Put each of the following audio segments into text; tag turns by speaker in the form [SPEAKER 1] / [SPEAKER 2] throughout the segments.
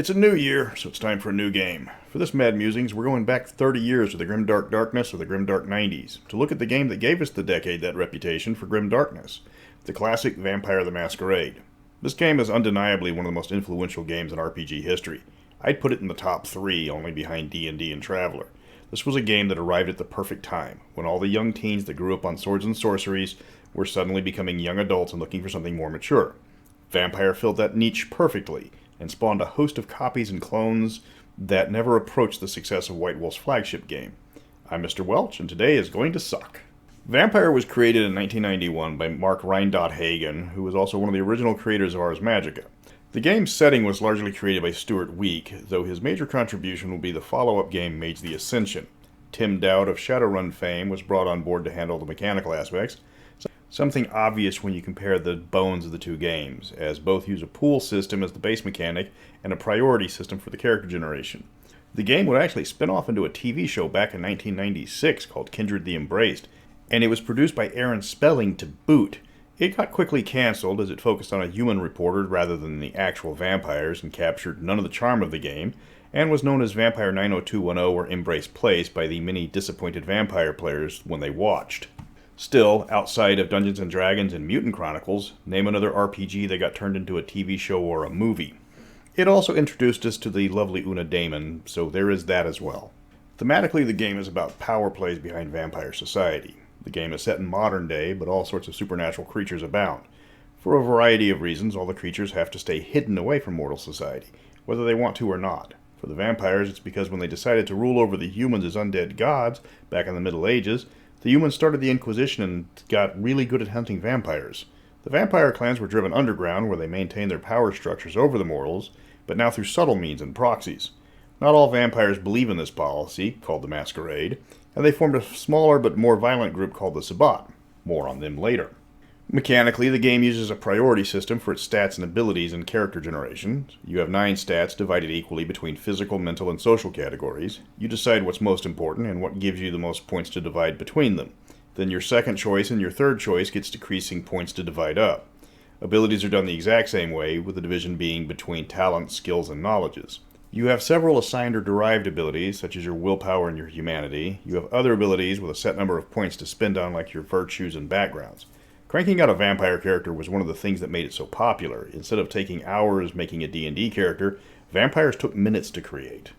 [SPEAKER 1] It's a new year, so it's time for a new game. For this Mad Musings, we're going back 30 years to the grimdark darkness of the grimdark 90s to look at the game that gave us the decade that reputation for grim darkness, the classic Vampire the Masquerade. This game is undeniably one of the most influential games in RPG history. I'd put it in the top 3, only behind D&D and Traveller. This was a game that arrived at the perfect time, when all the young teens that grew up on swords and sorceries were suddenly becoming young adults and looking for something more mature. Vampire filled that niche perfectly, and spawned a host of copies and clones that never approached the success of White Wolf's flagship game. I'm Mr. Welch, and today is going to suck. Vampire was created in 1991 by Mark Hagen, who was also one of the original creators of Ars Magica. The game's setting was largely created by Stuart Week, though his major contribution will be the follow-up game Mage the Ascension. Tim Dowd of Shadowrun fame was brought on board to handle the mechanical aspects, something obvious when you compare the bones of the two games, as both use a pool system as the base mechanic and a priority system for the character generation. The game would actually spin off into a TV show back in 1996 called Kindred the Embraced, and it was produced by Aaron Spelling to boot. It got quickly cancelled as it focused on a human reporter rather than the actual vampires and captured none of the charm of the game, and was known as Vampire 90210 or Embrace Place by the many disappointed vampire players when they watched. Still, outside of Dungeons & Dragons and Mutant Chronicles, name another RPG that got turned into a TV show or a movie. It also introduced us to the lovely Una Damon, so there is that as well. Thematically, the game is about power plays behind vampire society. The game is set in modern day, but all sorts of supernatural creatures abound. For a variety of reasons, all the creatures have to stay hidden away from mortal society, whether they want to or not. For the vampires, it's because when they decided to rule over the humans as undead gods, back in the Middle Ages, the humans started the Inquisition and got really good at hunting vampires. The vampire clans were driven underground, where they maintained their power structures over the mortals, but now through subtle means and proxies. Not all vampires believe in this policy, called the Masquerade, and they formed a smaller but more violent group called the Sabbat. More on them later. Mechanically, the game uses a priority system for its stats and abilities and character generation. You have 9 stats divided equally between physical, mental, and social categories. You decide what's most important and what gives you the most points to divide between them. Then your second choice and your third choice gets decreasing points to divide up. Abilities are done the exact same way, with the division being between talents, skills, and knowledges. You have several assigned or derived abilities, such as your willpower and your humanity. You have other abilities with a set number of points to spend on, like your virtues and backgrounds. Cranking out a vampire character was one of the things that made it so popular. Instead of taking hours making a D&D character, vampires took minutes to create.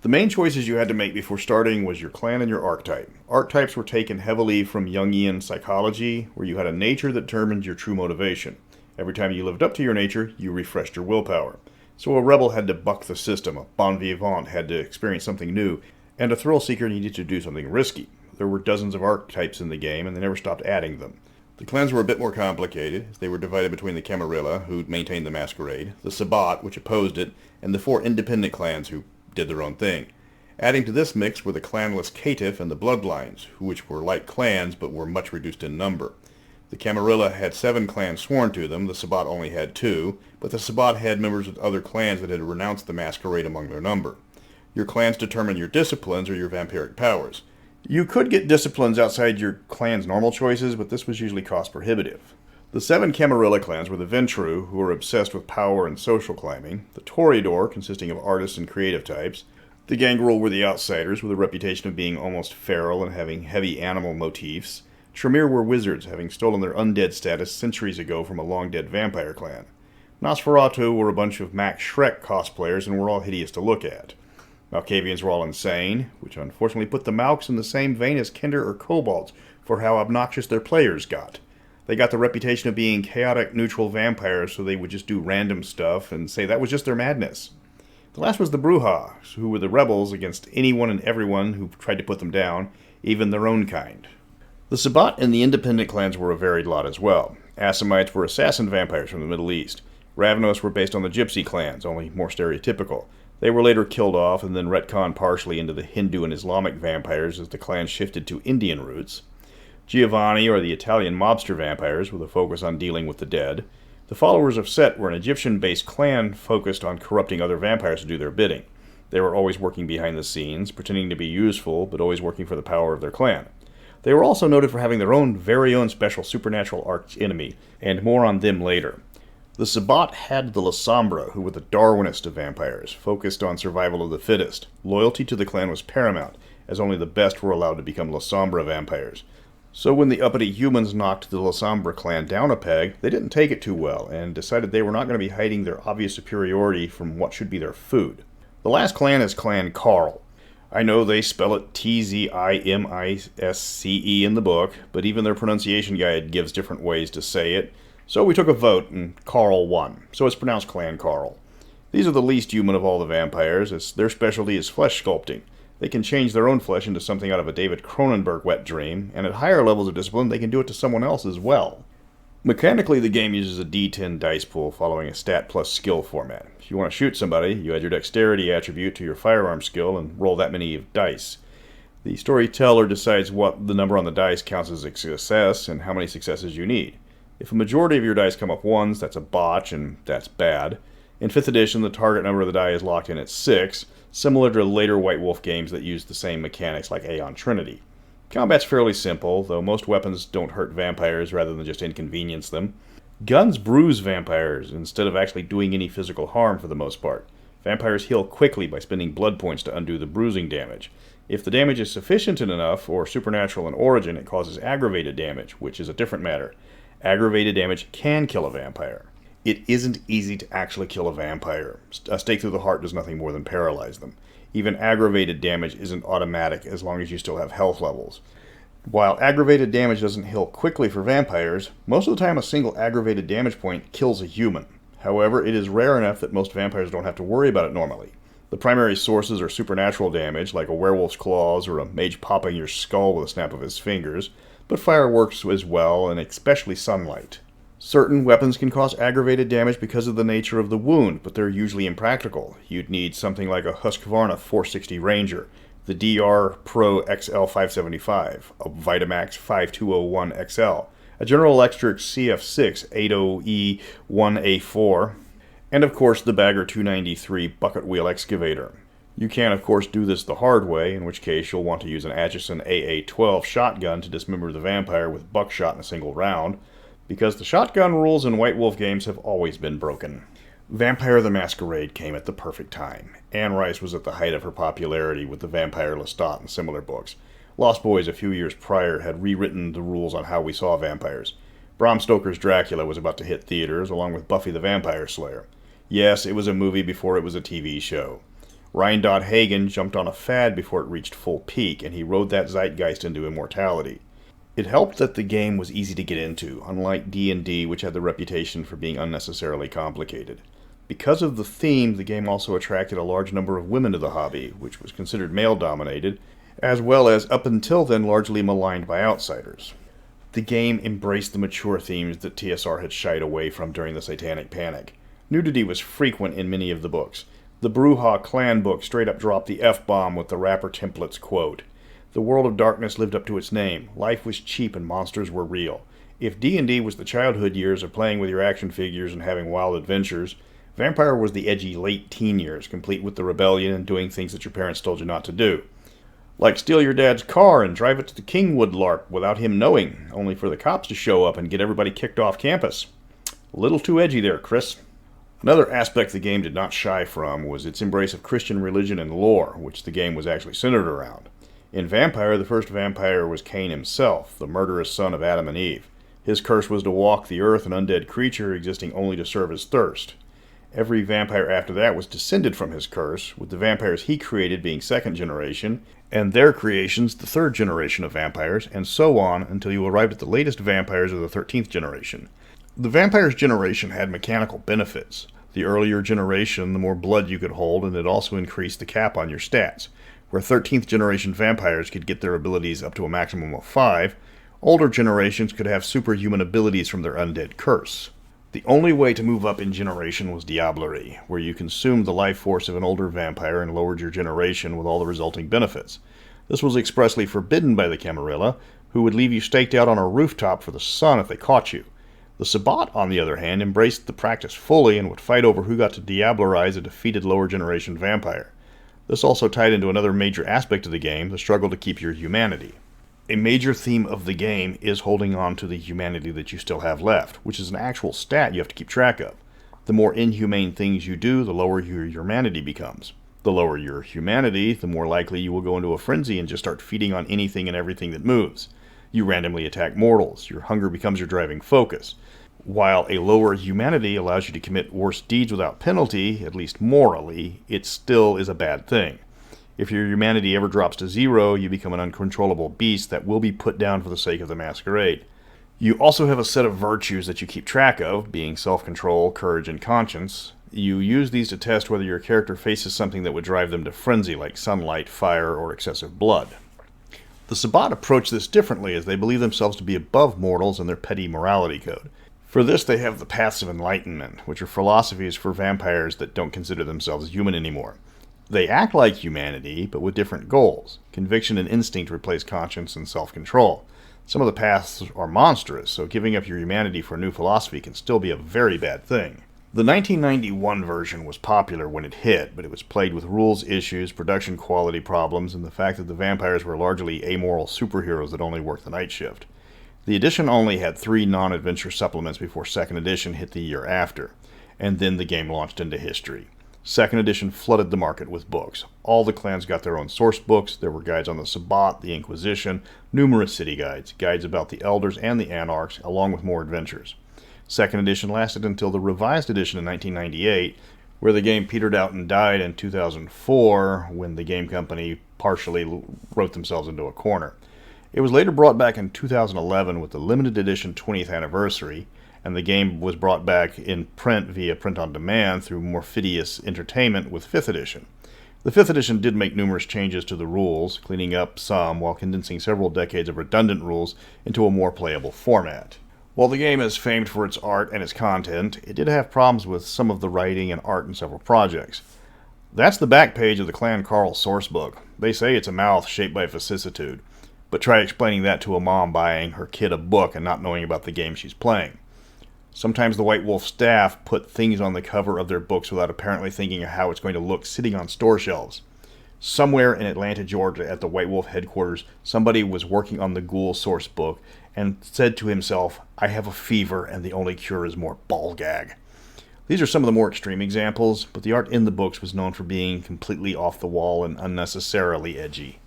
[SPEAKER 1] The main choices you had to make before starting was your clan and your archetype. Archetypes were taken heavily from Jungian psychology, where you had a nature that determined your true motivation. Every time you lived up to your nature, you refreshed your willpower. So a rebel had to buck the system, a bon vivant had to experience something new, and a thrill seeker needed to do something risky. There were dozens of archetypes in the game, and they never stopped adding them. The clans were a bit more complicated. They were divided between the Camarilla, who maintained the Masquerade, the Sabbat, which opposed it, and the 4 independent clans who did their own thing. Adding to this mix were the clanless Caitiff and the Bloodlines, which were like clans but were much reduced in number. The Camarilla had 7 clans sworn to them, the Sabbat only had 2, but the Sabbat had members of other clans that had renounced the Masquerade among their number. Your clans determine your disciplines or your vampiric powers. You could get disciplines outside your clan's normal choices, but this was usually cost prohibitive. The 7 Camarilla clans were the Ventru, who were obsessed with power and social climbing, the Toreador, consisting of artists and creative types, the Gangrel were the Outsiders, with a reputation of being almost feral and having heavy animal motifs, Tremere were wizards, having stolen their undead status centuries ago from a long-dead vampire clan. Nosferatu were a bunch of Max Shrek cosplayers and were all hideous to look at. Malkavians were all insane, which unfortunately put the Malks in the same vein as Kinder or Kobolds for how obnoxious their players got. They got the reputation of being chaotic, neutral vampires, so they would just do random stuff and say that was just their madness. The last was the Brujahs, who were the rebels against anyone and everyone who tried to put them down, even their own kind. The Sabbat and the independent clans were a varied lot as well. Assamites were assassin vampires from the Middle East. Ravenos were based on the Gypsy clans, only more stereotypical. They were later killed off and then retconned partially into the Hindu and Islamic vampires as the clans shifted to Indian roots. Giovanni are the Italian mobster vampires with a focus on dealing with the dead. The followers of Set were an Egyptian-based clan focused on corrupting other vampires to do their bidding. They were always working behind the scenes, pretending to be useful, but always working for the power of their clan. They were also noted for having their own very own special supernatural arch-enemy, and more on them later. The Sabbat had the Lasombra, who were the Darwinist of vampires, focused on survival of the fittest. Loyalty to the clan was paramount, as only the best were allowed to become Lasombra vampires. So when the uppity humans knocked the Lasombra clan down a peg, they didn't take it too well, and decided they were not going to be hiding their obvious superiority from what should be their food. The last clan is Clan Carl. I know they spell it Tzimisce in the book, but even their pronunciation guide gives different ways to say it. So we took a vote, and Carl won. So it's pronounced Clan Carl. These are the least human of all the vampires, as their specialty is flesh sculpting. They can change their own flesh into something out of a David Cronenberg wet dream, and at higher levels of discipline, they can do it to someone else as well. Mechanically, the game uses a D10 dice pool following a stat plus skill format. If you want to shoot somebody, you add your dexterity attribute to your firearm skill and roll that many dice. The storyteller decides what the number on the dice counts as a success and how many successes you need. If a majority of your dice come up ones, that's a botch, and that's bad. In 5th edition, the target number of the die is locked in at 6, similar to later White Wolf games that use the same mechanics like Aeon Trinity. Combat's fairly simple, though most weapons don't hurt vampires rather than just inconvenience them. Guns bruise vampires instead of actually doing any physical harm for the most part. Vampires heal quickly by spending blood points to undo the bruising damage. If the damage is sufficient enough or supernatural in origin, it causes aggravated damage, which is a different matter. Aggravated damage can kill a vampire. It isn't easy to actually kill a vampire. A stake through the heart does nothing more than paralyze them. Even aggravated damage isn't automatic as long as you still have health levels. While aggravated damage doesn't heal quickly for vampires, most of the time a single aggravated damage point kills a human. However, it is rare enough that most vampires don't have to worry about it normally. The primary sources are supernatural damage, like a werewolf's claws or a mage popping your skull with a snap of his fingers, but fire works as well, and especially sunlight. Certain weapons can cause aggravated damage because of the nature of the wound, but they're usually impractical. You'd need something like a Husqvarna 460 Ranger, the DR Pro XL 575, a Vitamax 5201 XL, a General Electric CF6 80E1A4, and of course the Bagger 293 bucket wheel excavator. You can, of course, do this the hard way, in which case you'll want to use an Atchison AA-12 shotgun to dismember the vampire with buckshot in a single round, because the shotgun rules in White Wolf games have always been broken. Vampire the Masquerade came at the perfect time. Anne Rice was at the height of her popularity with the Vampire Lestat and similar books. Lost Boys a few years prior had rewritten the rules on how we saw vampires. Bram Stoker's Dracula was about to hit theaters, along with Buffy the Vampire Slayer. Yes, it was a movie before it was a TV show. Ryan Hagen jumped on a fad before it reached full peak, and he rode that zeitgeist into immortality. It helped that the game was easy to get into, unlike D&D, which had the reputation for being unnecessarily complicated. Because of the theme, the game also attracted a large number of women to the hobby, which was considered male-dominated, as well as up until then largely maligned by outsiders. The game embraced the mature themes that TSR had shied away from during the Satanic Panic. Nudity was frequent in many of the books. The Brujah clan book straight up dropped the F-bomb with the rapper templates quote. The world of darkness lived up to its name. Life was cheap and monsters were real. If D&D was the childhood years of playing with your action figures and having wild adventures, Vampire was the edgy late teen years, complete with the rebellion and doing things that your parents told you not to do. Like steal your dad's car and drive it to the Kingwood LARP without him knowing, only for the cops to show up and get everybody kicked off campus. A little too edgy there, Chris. Another aspect the game did not shy from was its embrace of Christian religion and lore, which the game was actually centered around. In Vampire, the first vampire was Cain himself, the murderous son of Adam and Eve. His curse was to walk the earth an undead creature existing only to serve his thirst. Every vampire after that was descended from his curse, with the vampires he created being second generation, and their creations the third generation of vampires, and so on until you arrived at the latest vampires of the 13th generation. The vampires generation had mechanical benefits. The earlier generation, the more blood you could hold, and it also increased the cap on your stats. Where 13th generation vampires could get their abilities up to a maximum of 5, older generations could have superhuman abilities from their undead curse. The only way to move up in generation was Diablerie, where you consumed the life force of an older vampire and lowered your generation with all the resulting benefits. This was expressly forbidden by the Camarilla, who would leave you staked out on a rooftop for the sun if they caught you. The Sabbat, on the other hand, embraced the practice fully and would fight over who got to Diablerize a defeated lower generation vampire. This also tied into another major aspect of the game, the struggle to keep your humanity. A major theme of the game is holding on to the humanity that you still have left, which is an actual stat you have to keep track of. The more inhumane things you do, the lower your humanity becomes. The lower your humanity, the more likely you will go into a frenzy and just start feeding on anything and everything that moves. You randomly attack mortals. Your hunger becomes your driving focus. While a lower humanity allows you to commit worse deeds without penalty, at least morally, it still is a bad thing. If your humanity ever drops to 0, you become an uncontrollable beast that will be put down for the sake of the masquerade. You also have a set of virtues that you keep track of, being self-control, courage, and conscience. You use these to test whether your character faces something that would drive them to frenzy, like sunlight, fire, or excessive blood. The Sabbat approach this differently, as they believe themselves to be above mortals in their petty morality code. For this, they have the Paths of Enlightenment, which are philosophies for vampires that don't consider themselves human anymore. They act like humanity, but with different goals. Conviction and instinct replace conscience and self-control. Some of the paths are monstrous, so giving up your humanity for a new philosophy can still be a very bad thing. The 1991 version was popular when it hit, but it was plagued with rules issues, production quality problems, and the fact that the vampires were largely amoral superheroes that only worked the night shift. The edition only had 3 non-adventure supplements before 2nd edition hit the year after, and then the game launched into history. 2nd edition flooded the market with books. All the clans got their own source books. There were guides on the Sabbat, the Inquisition, numerous city guides, guides about the Elders and the Anarchs, along with more adventures. 2nd edition lasted until the revised edition in 1998, where the game petered out and died in 2004 when the game company partially wrote themselves into a corner. It was later brought back in 2011 with the limited edition 20th anniversary, and the game was brought back in print via print-on-demand through Morphidius Entertainment with 5th edition. The 5th edition did make numerous changes to the rules, cleaning up some while condensing several decades of redundant rules into a more playable format. While the game is famed for its art and its content, it did have problems with some of the writing and art in several projects. That's the back page of the Clan Carl sourcebook. They say it's a mouth shaped by vicissitude, but try explaining that to a mom buying her kid a book and not knowing about the game she's playing. Sometimes the White Wolf staff put things on the cover of their books without apparently thinking of how it's going to look sitting on store shelves. Somewhere in Atlanta, Georgia, at the White Wolf headquarters, somebody was working on the Ghoul source book and said to himself, "I have a fever and the only cure is more ball gag." These are some of the more extreme examples, but the art in the books was known for being completely off the wall and unnecessarily edgy.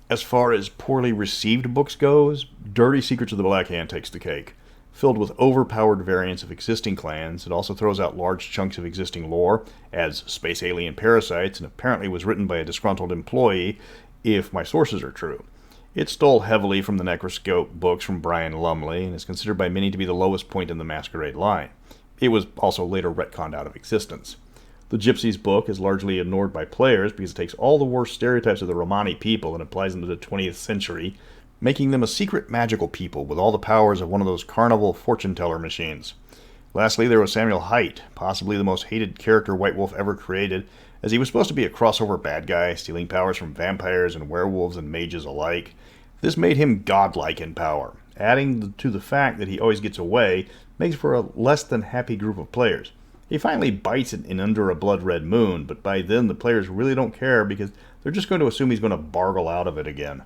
[SPEAKER 1] As far as poorly received books goes, Dirty Secrets of the Black Hand takes the cake. Filled with overpowered variants of existing clans, it also throws out large chunks of existing lore, adds space alien parasites, and apparently was written by a disgruntled employee, if my sources are true. It stole heavily from the Necroscope books from Brian Lumley, and is considered by many to be the lowest point in the Masquerade line. It was also later retconned out of existence. The Gypsies book is largely ignored by players because it takes all the worst stereotypes of the Romani people and applies them to the 20th century, making them a secret magical people with all the powers of one of those carnival fortune-teller machines. Lastly, there was Samuel Haight, possibly the most hated character White Wolf ever created, as he was supposed to be a crossover bad guy, stealing powers from vampires and werewolves and mages alike. This made him godlike in power. Adding to the fact that he always gets away makes for a less than happy group of players. He finally bites it in Under a Blood Red Moon, but by then the players really don't care because they're just going to assume he's going to bargle out of it again.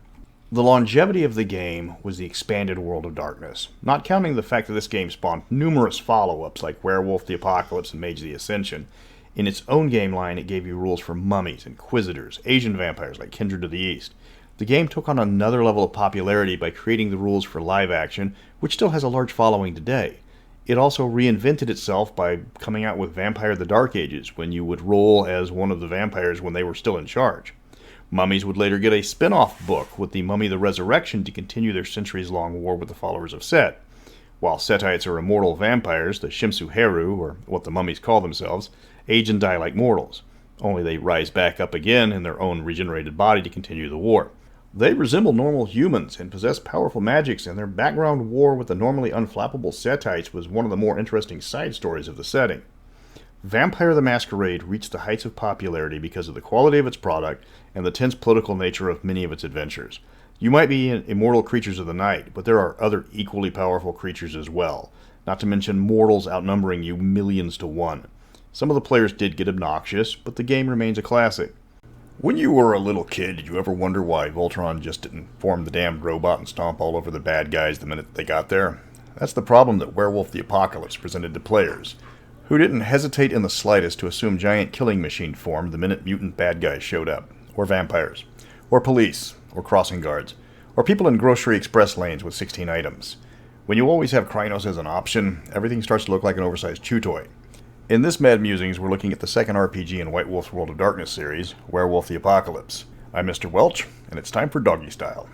[SPEAKER 1] The longevity of the game was the expanded World of Darkness, not counting the fact that this game spawned numerous follow-ups like Werewolf the Apocalypse and Mage the Ascension. In its own game line, it gave you rules for mummies, inquisitors, Asian vampires like Kindred of the East. The game took on another level of popularity by creating the rules for live action, which still has a large following today. It also reinvented itself by coming out with Vampire the Dark Ages, when you would roll as one of the vampires when they were still in charge. Mummies would later get a spin-off book with the Mummy the Resurrection to continue their centuries-long war with the followers of Set. While Setites are immortal vampires, the Shimsu Heru, or what the mummies call themselves, age and die like mortals. Only they rise back up again in their own regenerated body to continue the war. They resemble normal humans and possess powerful magics, and their background war with the normally unflappable Setites was one of the more interesting side stories of the setting. Vampire the Masquerade reached the heights of popularity because of the quality of its product and the tense political nature of many of its adventures. You might be immortal creatures of the night, but there are other equally powerful creatures as well, not to mention mortals outnumbering you millions to one. Some of the players did get obnoxious, but the game remains a classic. When you were a little kid, did you ever wonder why Voltron just didn't form the damned robot and stomp all over the bad guys the minute they got there? That's the problem that Werewolf the Apocalypse presented to players. who didn't hesitate in the slightest to assume giant killing machine form the minute mutant bad guys showed up, or vampires, or police, or crossing guards, or people in grocery express lanes with 16 items. When you always have Krynos as an option, everything starts to look like an oversized chew toy. In this Mad Musings, we're looking at the second RPG in White Wolf's World of Darkness series, Werewolf the Apocalypse. I'm Mr. Welch, and it's time for Doggy Style.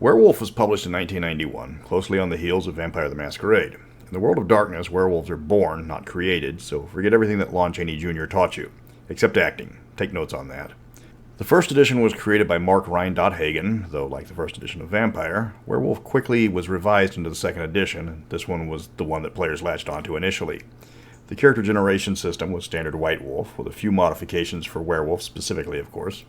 [SPEAKER 1] Werewolf was published in 1991, closely on the heels of Vampire the Masquerade. In the World of Darkness, werewolves are born, not created, so forget everything that Lon Chaney Jr. taught you. Except acting. Take notes on that. The first edition was created by Mark Hagen, though like the first edition of Vampire, Werewolf quickly was revised into the second edition, and this one was the one that players latched onto initially. The character generation system was standard White Wolf, with a few modifications for Werewolf specifically, of course.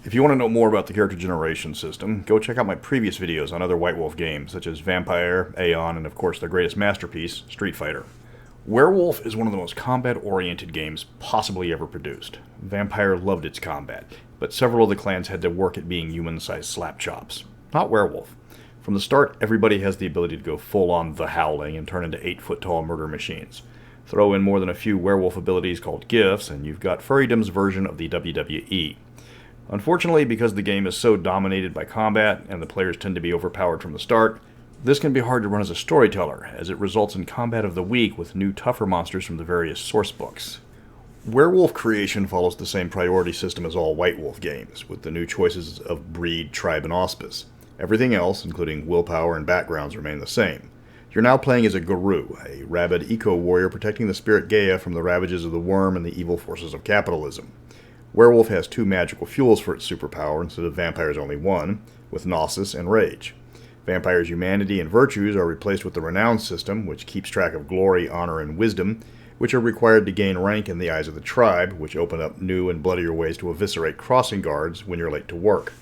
[SPEAKER 1] If you want to know more about the character generation system, go check out my previous videos on other White Wolf games, such as Vampire, Aeon, and of course their greatest masterpiece, Street Fighter. Werewolf is one of the most combat-oriented games possibly ever produced. Vampire loved its combat, but several of the clans had to work at being human-sized slap chops. Not Werewolf. From the start, everybody has the ability to go full-on The Howling and turn into 8-foot-tall murder machines. Throw in more than a few werewolf abilities called gifts, and you've got Furrydom's version of the WWE. Unfortunately, because the game is so dominated by combat, and the players tend to be overpowered from the start, this can be hard to run as a storyteller, as it results in combat of the week with new tougher monsters from the various source books. Werewolf creation follows the same priority system as all White Wolf games, with the new choices of breed, tribe, and auspice. Everything else, including willpower and backgrounds, remain the same. You're now playing as a Guru, a rabid eco-warrior protecting the spirit Gaia from the ravages of the worm and the evil forces of capitalism. Werewolf has 2 magical fuels for its superpower instead of Vampire's only 1, with Gnosis and Rage. Vampire's humanity and virtues are replaced with the Renown system, which keeps track of glory, honor, and wisdom, which are required to gain rank in the eyes of the tribe, which open up new and bloodier ways to eviscerate crossing guards when you're late to work.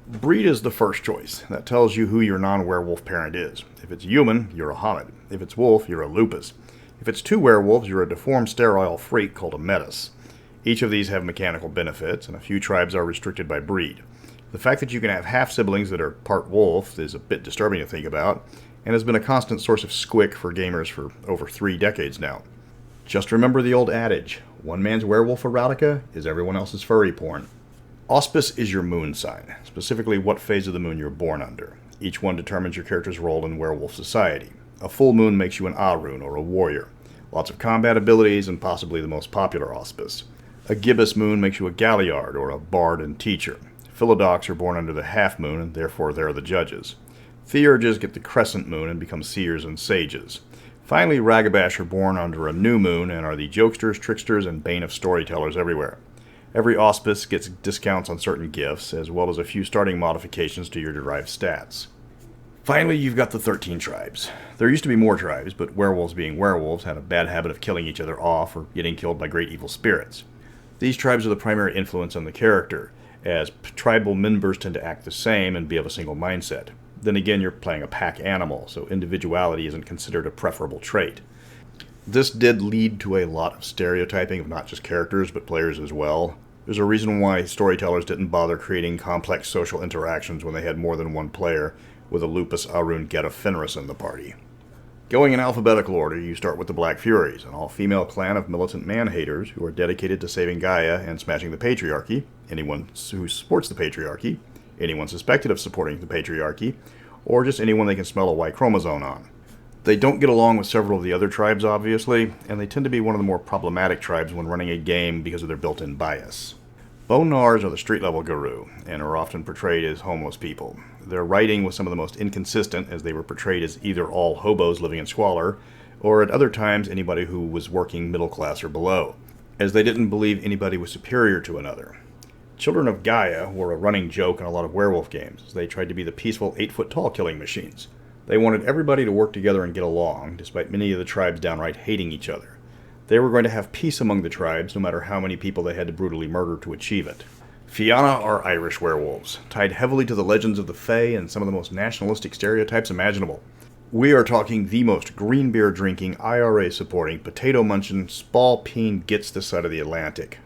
[SPEAKER 1] Breed is the first choice. That tells you who your non-werewolf parent is. If it's human, you're a Homid. If it's wolf, you're a Lupus. If it's 2 werewolves, you're a deformed sterile freak called a Metis. Each of these have mechanical benefits, and a few tribes are restricted by breed. The fact that you can have half-siblings that are part wolf is a bit disturbing to think about, and has been a constant source of squick for gamers for over 3 decades now. Just remember the old adage, one man's werewolf erotica is everyone else's furry porn. Auspice is your moon sign, specifically what phase of the moon you're born under. Each one determines your character's role in werewolf society. A full moon makes you an Ahroun, or a warrior. Lots of combat abilities, and possibly the most popular auspice. A gibbous moon makes you a Galliard, or a bard and teacher. Philodox are born under the half moon, and therefore they're the judges. Theurges get the crescent moon and become seers and sages. Finally, Ragabash are born under a new moon and are the jokesters, tricksters, and bane of storytellers everywhere. Every auspice gets discounts on certain gifts, as well as a few starting modifications to your derived stats. Finally, you've got the 13 tribes. There used to be more tribes, but werewolves being werewolves had a bad habit of killing each other off or getting killed by great evil spirits. These tribes are the primary influence on the character, as tribal members tend to act the same and be of a single mindset. Then again, you're playing a pack animal, so individuality isn't considered a preferable trait. This did lead to a lot of stereotyping of not just characters, but players as well. There's a reason why storytellers didn't bother creating complex social interactions when they had more than one player, with a Lupus, Ahroun, Geta, Fenris in the party. Going in alphabetical order, you start with the Black Furies, an all-female clan of militant man-haters who are dedicated to saving Gaia and smashing the patriarchy, anyone who supports the patriarchy, anyone suspected of supporting the patriarchy, or just anyone they can smell a Y chromosome on. They don't get along with several of the other tribes, obviously, and they tend to be one of the more problematic tribes when running a game because of their built-in bias. Bone Gnawers are the street-level Guru, and are often portrayed as homeless people. Their writing was some of the most inconsistent, as they were portrayed as either all hobos living in squalor, or at other times anybody who was working middle class or below, as they didn't believe anybody was superior to another. Children of Gaia were a running joke in a lot of werewolf games, as they tried to be the peaceful 8-foot-tall killing machines. They wanted everybody to work together and get along, despite many of the tribes downright hating each other. They were going to have peace among the tribes, no matter how many people they had to brutally murder to achieve it. Fianna are Irish werewolves, tied heavily to the legends of the Fae and some of the most nationalistic stereotypes imaginable. We are talking the most green beer drinking, IRA supporting, potato munching, spalpeen gits this side of the Atlantic.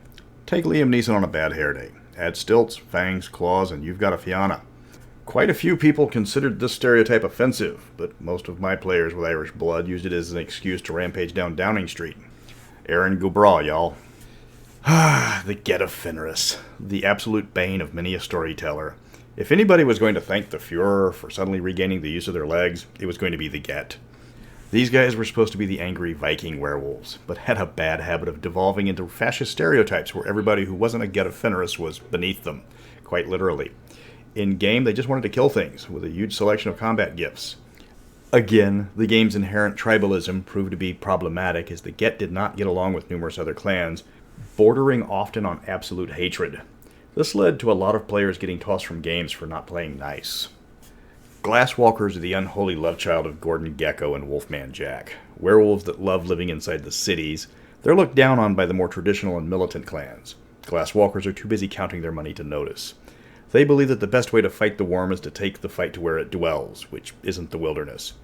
[SPEAKER 1] Take Liam Neeson on a bad hair day. Add stilts, fangs, claws, and you've got a Fianna. Quite a few people considered this stereotype offensive, but most of my players with Irish blood used it as an excuse to rampage down Downing Street. Aaron Gubra, y'all. The Get of Fenris, the absolute bane of many a storyteller. If anybody was going to thank the Fuhrer for suddenly regaining the use of their legs, it was going to be the Get. These guys were supposed to be the angry Viking werewolves, but had a bad habit of devolving into fascist stereotypes where everybody who wasn't a Get of Fenris was beneath them, quite literally. In game, they just wanted to kill things, with a huge selection of combat gifts. Again, the game's inherent tribalism proved to be problematic as the Get did not get along with numerous other clans, bordering often on absolute hatred. This led to a lot of players getting tossed from games for not playing nice. Glasswalkers are the unholy lovechild of Gordon Gekko and Wolfman Jack. Werewolves that love living inside the cities. They're looked down on by the more traditional and militant clans. Glasswalkers are too busy counting their money to notice. They believe that the best way to fight the worm is to take the fight to where it dwells, which isn't the wilderness.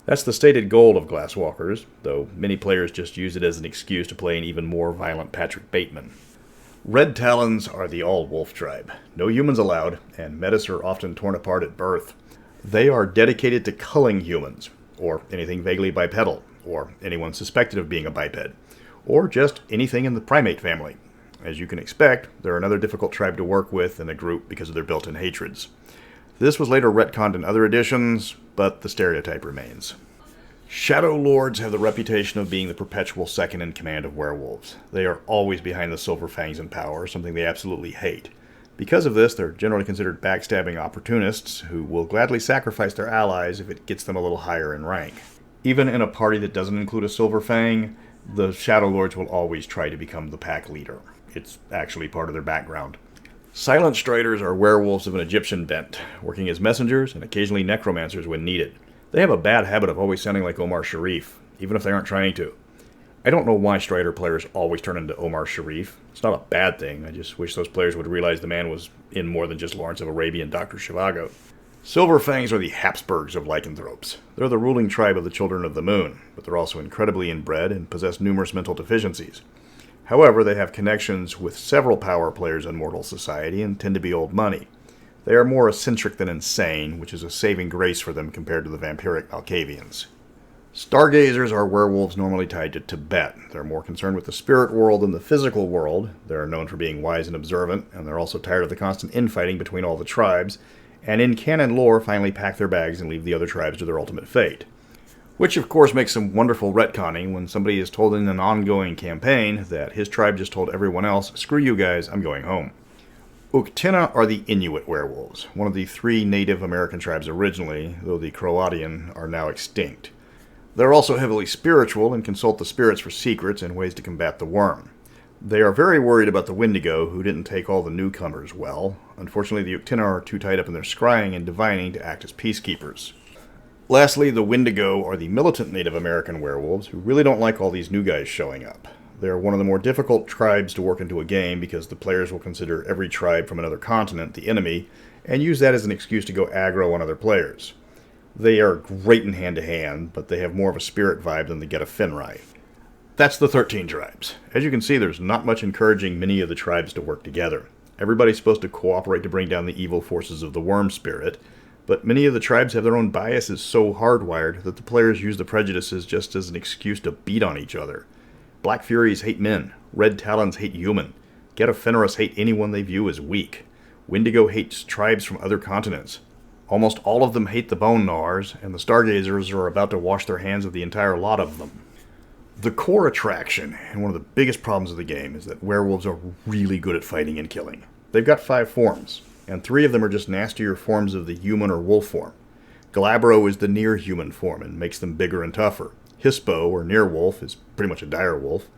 [SPEAKER 1] That's the stated goal of Glasswalkers, though many players just use it as an excuse to play an even more violent Patrick Bateman. Red Talons are the all-wolf tribe. No humans allowed, and metis are often torn apart at birth. They are dedicated to culling humans, or anything vaguely bipedal, or anyone suspected of being a biped, or just anything in the primate family. As you can expect, they're another difficult tribe to work with in a group because of their built-in hatreds. This was later retconned in other editions, but the stereotype remains. Shadow Lords have the reputation of being the perpetual second in command of werewolves. They are always behind the Silver Fangs in power, something they absolutely hate. Because of this, they're generally considered backstabbing opportunists who will gladly sacrifice their allies if it gets them a little higher in rank. Even in a party that doesn't include a Silver Fang, the Shadow Lords will always try to become the pack leader. It's actually part of their background. Silent Striders are werewolves of an Egyptian bent, working as messengers and occasionally necromancers when needed. They have a bad habit of always sounding like Omar Sharif, even if they aren't trying to. I don't know why Strider players always turn into Omar Sharif. It's not a bad thing, I just wish those players would realize the man was in more than just Lawrence of Arabia and Dr. Zhivago. Silver Fangs are the Habsburgs of lycanthropes. They're the ruling tribe of the Children of the Moon, but they're also incredibly inbred and possess numerous mental deficiencies. However, they have connections with several power players in mortal society and tend to be old money. They are more eccentric than insane, which is a saving grace for them compared to the vampiric Malkavians. Stargazers are werewolves normally tied to Tibet. They're more concerned with the spirit world than the physical world. They're known for being wise and observant, and they're also tired of the constant infighting between all the tribes, and in canon lore finally pack their bags and leave the other tribes to their ultimate fate. Which, of course, makes some wonderful retconning when somebody is told in an ongoing campaign that his tribe just told everyone else, "Screw you guys, I'm going home." Uktena are the Inuit werewolves, one of the 3 Native American tribes originally, though the Croatian are now extinct. They're also heavily spiritual and consult the spirits for secrets and ways to combat the worm. They are very worried about the Wendigo, who didn't take all the newcomers well. Unfortunately, the Uktena are too tied up in their scrying and divining to act as peacekeepers. Lastly, the Wendigo are the militant Native American werewolves who really don't like all these new guys showing up. They're one of the more difficult tribes to work into a game because the players will consider every tribe from another continent the enemy and use that as an excuse to go aggro on other players. They are great in hand-to-hand, but they have more of a spirit vibe than the Get of Fenris. That's the 13 tribes. As you can see, there's not much encouraging many of the tribes to work together. Everybody's supposed to cooperate to bring down the evil forces of the worm spirit, but many of the tribes have their own biases so hardwired that the players use the prejudices just as an excuse to beat on each other. Black Furies hate men. Red Talons hate human. Get of Fenris hate anyone they view as weak. Wendigo hates tribes from other continents. Almost all of them hate the Bone Gnawers, and the Stargazers are about to wash their hands of the entire lot of them. The core attraction, and one of the biggest problems of the game, is that werewolves are really good at fighting and killing. They've got 5 forms, and 3 of them are just nastier forms of the human or wolf form. Galabro is the near-human form and makes them bigger and tougher. Hispo, or near-wolf, is pretty much a dire wolf.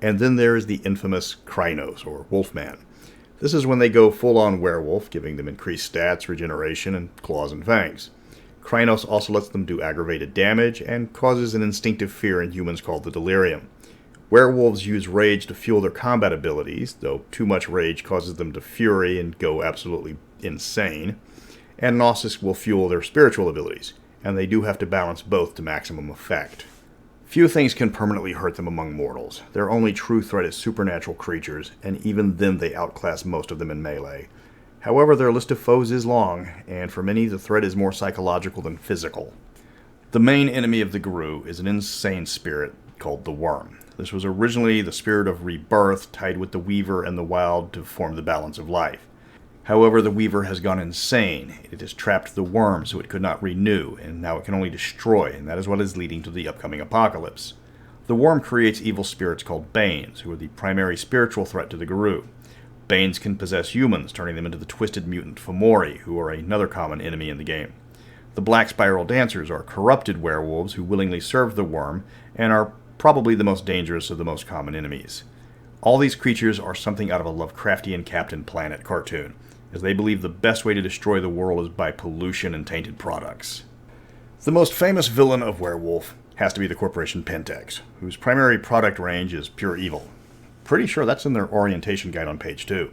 [SPEAKER 1] And then there is the infamous Krynos, or Wolfman. This is when they go full-on werewolf, giving them increased stats, regeneration, and claws and fangs. Krynos also lets them do aggravated damage, and causes an instinctive fear in humans called the delirium. Werewolves use rage to fuel their combat abilities, though too much rage causes them to fury and go absolutely insane. And Gnosis will fuel their spiritual abilities, and they do have to balance both to maximum effect. Few things can permanently hurt them among mortals. Their only true threat is supernatural creatures, and even then they outclass most of them in melee. However, their list of foes is long, and for many the threat is more psychological than physical. The main enemy of the Gru is an insane spirit called the Worm. This was originally the spirit of rebirth tied with the Weaver and the Wild to form the balance of life. However, the Weaver has gone insane. It has trapped the Worm so it could not renew, and now it can only destroy, and that is what is leading to the upcoming apocalypse. The Worm creates evil spirits called Banes, who are the primary spiritual threat to the Garou. Banes can possess humans, turning them into the twisted mutant Fomori, who are another common enemy in the game. The Black Spiral Dancers are corrupted werewolves who willingly serve the Worm, and are probably the most dangerous of the most common enemies. All these creatures are something out of a Lovecraftian Captain Planet cartoon, as they believe the best way to destroy the world is by pollution and tainted products. The most famous villain of Werewolf has to be the corporation Pentex, whose primary product range is pure evil. Pretty sure that's in their orientation guide on page 2.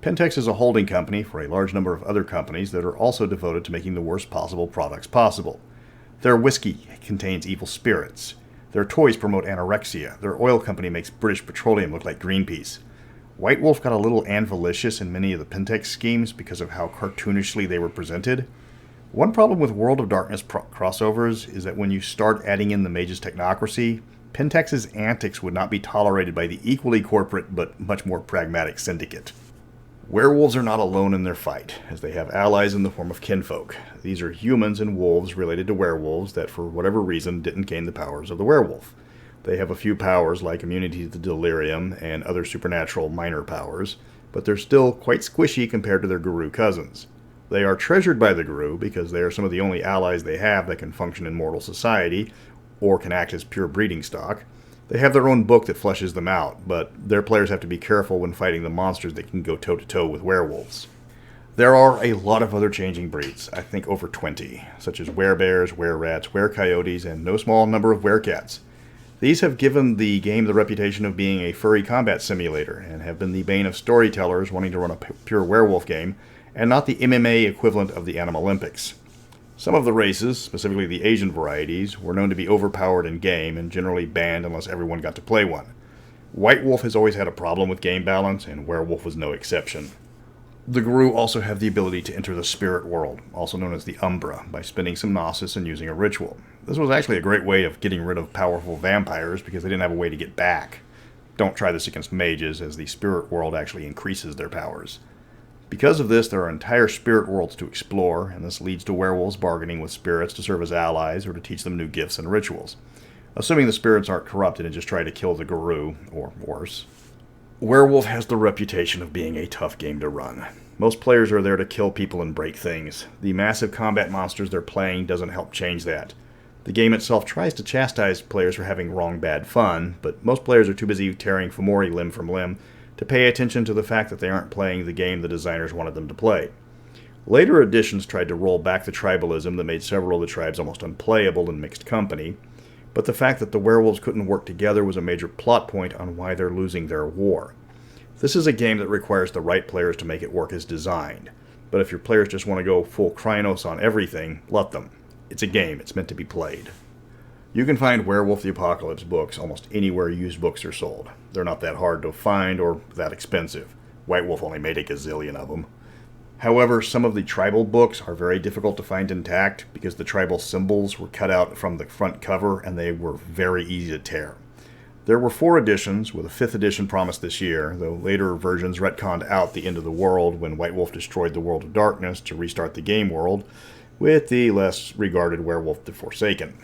[SPEAKER 1] Pentex is a holding company for a large number of other companies that are also devoted to making the worst possible products possible. Their whiskey contains evil spirits. Their toys promote anorexia. Their oil company makes British Petroleum look like Greenpeace. White Wolf got a little anvilicious in many of the Pentex schemes because of how cartoonishly they were presented. One problem with World of Darkness crossovers is that when you start adding in the Mage's technocracy, Pentex's antics would not be tolerated by the equally corporate but much more pragmatic syndicate. Werewolves are not alone in their fight, as they have allies in the form of kinfolk. These are humans and wolves related to werewolves that for whatever reason didn't gain the powers of the werewolf. They have a few powers like immunity to delirium and other supernatural minor powers, but they're still quite squishy compared to their Garou cousins. They are treasured by the Garou because they are some of the only allies they have that can function in mortal society, or can act as pure breeding stock. They have their own book that fleshes them out, but their players have to be careful when fighting the monsters that can go toe-to-toe with werewolves. There are a lot of other changing breeds, I think over 20, such as werebears, wererats, werecoyotes, and no small number of werecats. These have given the game the reputation of being a furry combat simulator, and have been the bane of storytellers wanting to run a pure werewolf game, and not the MMA equivalent of the Animal Olympics. Some of the races, specifically the Asian varieties, were known to be overpowered in game, and generally banned unless everyone got to play one. White Wolf has always had a problem with game balance, and Werewolf was no exception. The Garou also have the ability to enter the spirit world, also known as the Umbra, by spending some Gnosis and using a ritual. This was actually a great way of getting rid of powerful vampires because they didn't have a way to get back. Don't try this against mages, as the spirit world actually increases their powers. Because of this, there are entire spirit worlds to explore, and this leads to werewolves bargaining with spirits to serve as allies or to teach them new gifts and rituals. Assuming the spirits aren't corrupted and just try to kill the Garou, or worse. Werewolf has the reputation of being a tough game to run. Most players are there to kill people and break things. The massive combat monsters they're playing doesn't help change that. The game itself tries to chastise players for having wrong bad fun, but most players are too busy tearing Fomori limb from limb to pay attention to the fact that they aren't playing the game the designers wanted them to play. Later editions tried to roll back the tribalism that made several of the tribes almost unplayable in mixed company, but the fact that the werewolves couldn't work together was a major plot point on why they're losing their war. This is a game that requires the right players to make it work as designed, but if your players just want to go full Krynos on everything, let them. It's a game, it's meant to be played. You can find Werewolf the Apocalypse books almost anywhere used books are sold. They're not that hard to find or that expensive. White Wolf only made a gazillion of them. However, some of the tribal books are very difficult to find intact because the tribal symbols were cut out from the front cover and they were very easy to tear. There were 4 editions, with a 5th edition promised this year, though later versions retconned out the end of the world when White Wolf destroyed the World of Darkness to restart the game world, with the less regarded Werewolf the Forsaken.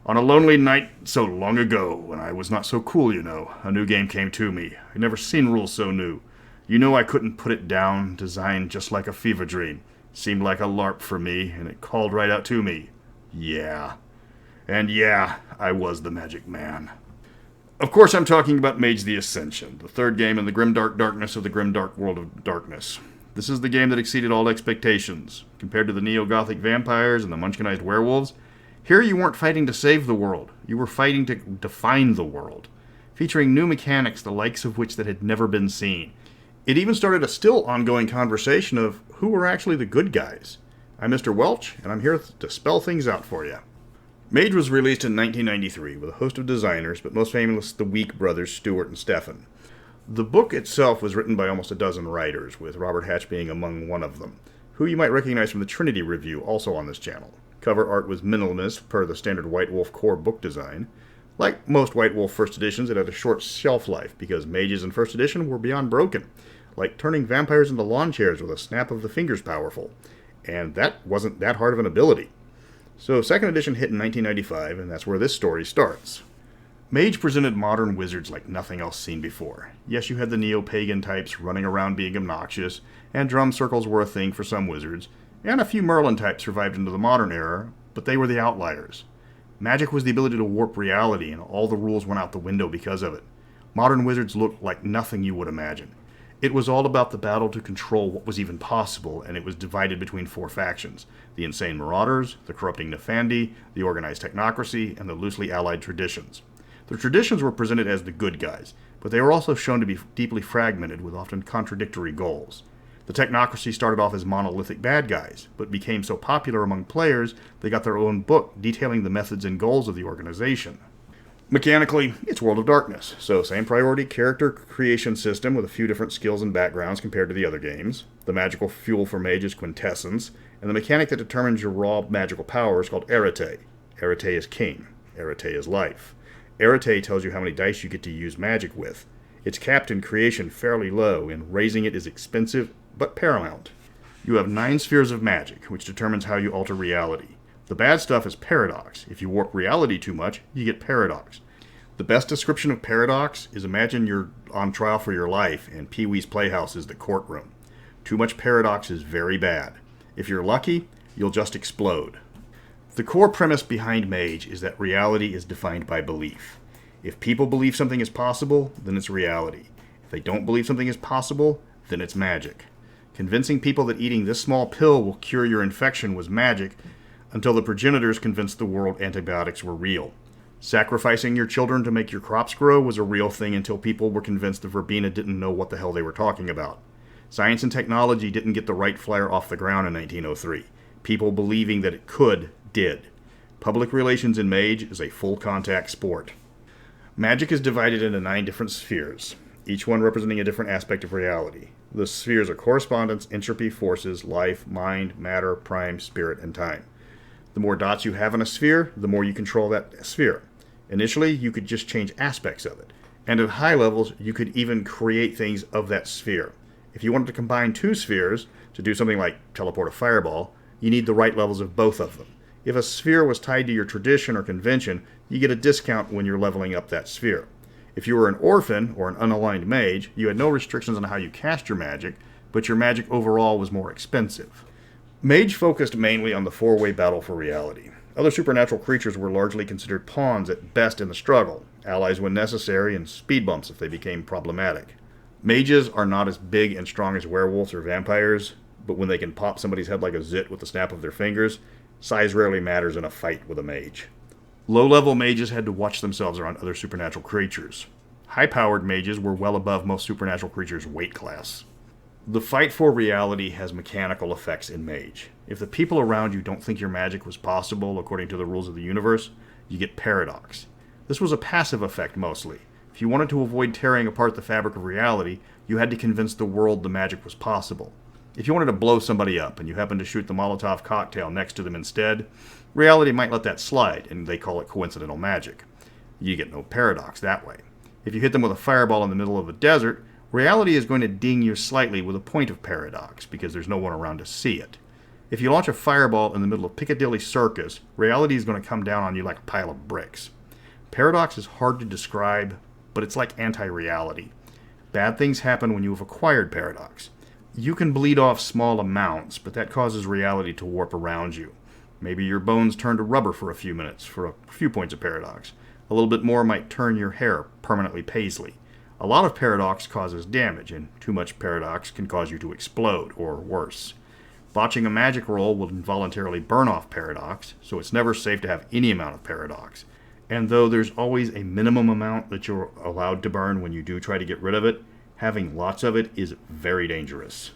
[SPEAKER 1] On a lonely night so long ago, when I was not so cool, you know, a new game came to me. I'd never seen rules so new. You know I couldn't put it down, designed just like a fever dream. Seemed like a LARP for me, and it called right out to me. Yeah. And yeah, I was the magic man. Of course I'm talking about Mage the Ascension, the 3rd game in the grimdark darkness of the grimdark world of darkness. This is the game that exceeded all expectations. Compared to the neo-gothic vampires and the munchkinized werewolves, here you weren't fighting to save the world, you were fighting to define the world, featuring new mechanics the likes of which that had never been seen. It even started a still ongoing conversation of who were actually the good guys. I'm Mr. Welch, and I'm here to spell things out for you. Mage was released in 1993 with a host of designers, but most famous the Week brothers Stuart and Stefan. The book itself was written by almost a dozen writers, with Robert Hatch being among one of them, who you might recognize from the Trinity Review, also on this channel. Cover art was minimalist per the standard White Wolf core book design. Like most White Wolf first editions, it had a short shelf life because mages in first edition were beyond broken, like turning vampires into lawn chairs with a snap of the fingers powerful, and that wasn't that hard of an ability. So second edition hit in 1995, and that's where this story starts. Mage presented modern wizards like nothing else seen before. Yes, you had the neo-pagan types running around being obnoxious, and drum circles were a thing for some wizards, and a few Merlin types survived into the modern era, but they were the outliers. Magic was the ability to warp reality, and all the rules went out the window because of it. Modern wizards looked like nothing you would imagine. It was all about the battle to control what was even possible, and it was divided between four factions: the insane marauders, the corrupting Nefandi, the organized technocracy, and the loosely allied traditions. The traditions were presented as the good guys, but they were also shown to be deeply fragmented with often contradictory goals. The technocracy started off as monolithic bad guys, but became so popular among players they got their own book detailing the methods and goals of the organization. Mechanically, it's World of Darkness, so same priority character creation system with a few different skills and backgrounds compared to the other games. The magical fuel for Mage is Quintessence, and the mechanic that determines your raw magical power is called Arete. Arete is king. Arete is life. Arete tells you how many dice you get to use magic with. It's capped in creation fairly low, and raising it is expensive but paramount. You have 9 spheres of magic, which determines how you alter reality. The bad stuff is paradox. If you warp reality too much, you get paradox. The best description of paradox is imagine you're on trial for your life and Pee-wee's Playhouse is the courtroom. Too much paradox is very bad. If you're lucky, you'll just explode. The core premise behind Mage is that reality is defined by belief. If people believe something is possible, then it's reality. If they don't believe something is possible, then it's magic. Convincing people that eating this small pill will cure your infection was magic until the progenitors convinced the world antibiotics were real. Sacrificing your children to make your crops grow was a real thing until people were convinced the verbena didn't know what the hell they were talking about. Science and technology didn't get the Wright flyer off the ground in 1903. People believing that it could did. Public relations in Mage is a full contact sport. Magic is divided into 9 different spheres, each one representing a different aspect of reality. The spheres are correspondence, entropy, forces, life, mind, matter, prime, spirit, and time. The more dots you have in a sphere, the more you control that sphere. Initially, you could just change aspects of it. And at high levels, you could even create things of that sphere. If you wanted to combine 2 spheres to do something like teleport a fireball, you need the right levels of both of them. If a sphere was tied to your tradition or convention, you get a discount when you're leveling up that sphere. If you were an orphan or an unaligned mage, you had no restrictions on how you cast your magic, but your magic overall was more expensive. Mage focused mainly on the 4-way battle for reality. Other supernatural creatures were largely considered pawns at best in the struggle, allies when necessary, and speed bumps if they became problematic. Mages are not as big and strong as werewolves or vampires, but when they can pop somebody's head like a zit with the snap of their fingers, size rarely matters in a fight with a mage. Low-level mages had to watch themselves around other supernatural creatures. High-powered mages were well above most supernatural creatures' weight class. The fight for reality has mechanical effects in Mage. If the people around you don't think your magic was possible according to the rules of the universe, you get paradox. This was a passive effect mostly. If you wanted to avoid tearing apart the fabric of reality, you had to convince the world the magic was possible. If you wanted to blow somebody up and you happened to shoot the Molotov cocktail next to them instead, reality might let that slide, and they call it coincidental magic. You get no paradox that way. If you hit them with a fireball in the middle of a desert, reality is going to ding you slightly with a point of paradox, because there's no one around to see it. If you launch a fireball in the middle of Piccadilly Circus, reality is going to come down on you like a pile of bricks. Paradox is hard to describe, but it's like anti-reality. Bad things happen when you have acquired paradox. You can bleed off small amounts, but that causes reality to warp around you. Maybe your bones turn to rubber for a few minutes for a few points of paradox. A little bit more might turn your hair permanently paisley. A lot of paradox causes damage, and too much paradox can cause you to explode, or worse. Botching a magic roll will involuntarily burn off paradox, so it's never safe to have any amount of paradox. And though there's always a minimum amount that you're allowed to burn when you do try to get rid of it, having lots of it is very dangerous.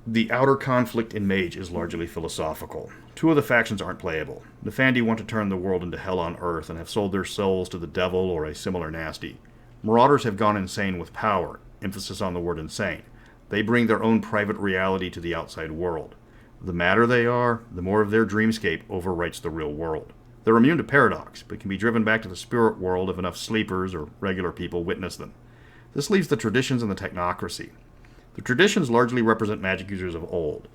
[SPEAKER 1] The outer conflict in Mage is largely philosophical. 2 of the factions aren't playable. Nefandi want to turn the world into hell on earth and have sold their souls to the devil or a similar nasty. Marauders have gone insane with power, emphasis on the word insane. They bring their own private reality to the outside world. The madder they are, the more of their dreamscape overwrites the real world. They're immune to paradox, but can be driven back to the spirit world if enough sleepers or regular people witness them. This leaves the traditions and the technocracy. The traditions largely represent magic users of old,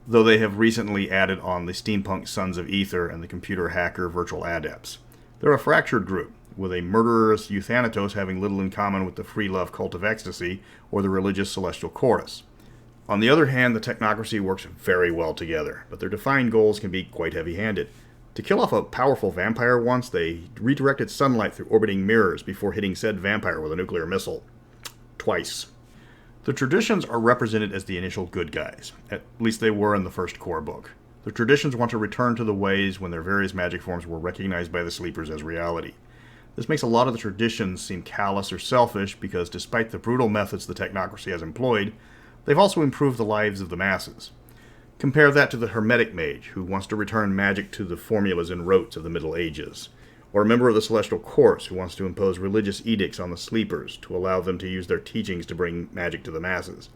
[SPEAKER 1] though they have recently added on the steampunk Sons of Ether and the computer hacker virtual adepts. They're a fractured group, with a murderous Euthanatos having little in common with the free love cult of ecstasy or the religious celestial chorus. On the other hand, the technocracy works very well together, but their defined goals can be quite heavy-handed. To kill off a powerful vampire once, they redirected sunlight through orbiting mirrors before hitting said vampire with a nuclear missile. Twice. The traditions are represented as the initial good guys. At least they were in the first core book. The traditions want to return to the ways when their various magic forms were recognized by the sleepers as reality. This makes a lot of the traditions seem callous or selfish because despite the brutal methods the technocracy has employed, they've also improved the lives of the masses. Compare that to the Hermetic Mage, who wants to return magic to the formulas and rotes of the Middle Ages, or a member of the Celestial Chorus who wants to impose religious edicts on the sleepers to allow them to use their teachings to bring magic to the masses.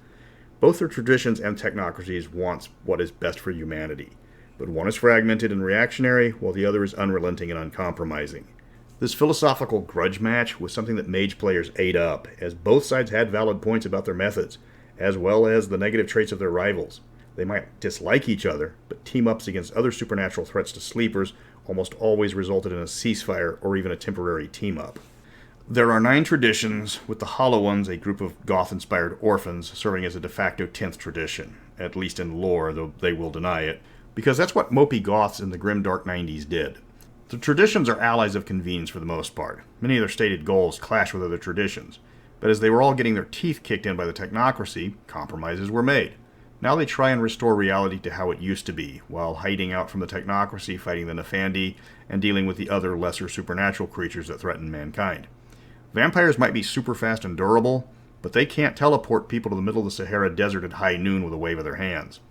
[SPEAKER 1] Both their traditions and technocracies want what is best for humanity, but one is fragmented and reactionary, while the other is unrelenting and uncompromising. This philosophical grudge match was something that Mage players ate up, as both sides had valid points about their methods, as well as the negative traits of their rivals. They might dislike each other, but team-ups against other supernatural threats to sleepers almost always resulted in a ceasefire or even a temporary team-up. There are 9 traditions, with the Hollow Ones, a group of goth-inspired orphans, serving as a de facto 10th tradition, at least in lore, though they will deny it, because that's what mopey goths in the grimdark 90s did. The traditions are allies of convenience for the most part. Many of their stated goals clash with other traditions, but as they were all getting their teeth kicked in by the technocracy, compromises were made. Now they try and restore reality to how it used to be, while hiding out from the technocracy, fighting the Nefandi, and dealing with the other lesser supernatural creatures that threaten mankind. Vampires might be super fast and durable, but they can't teleport people to the middle of the Sahara Desert at high noon with a wave of their hands.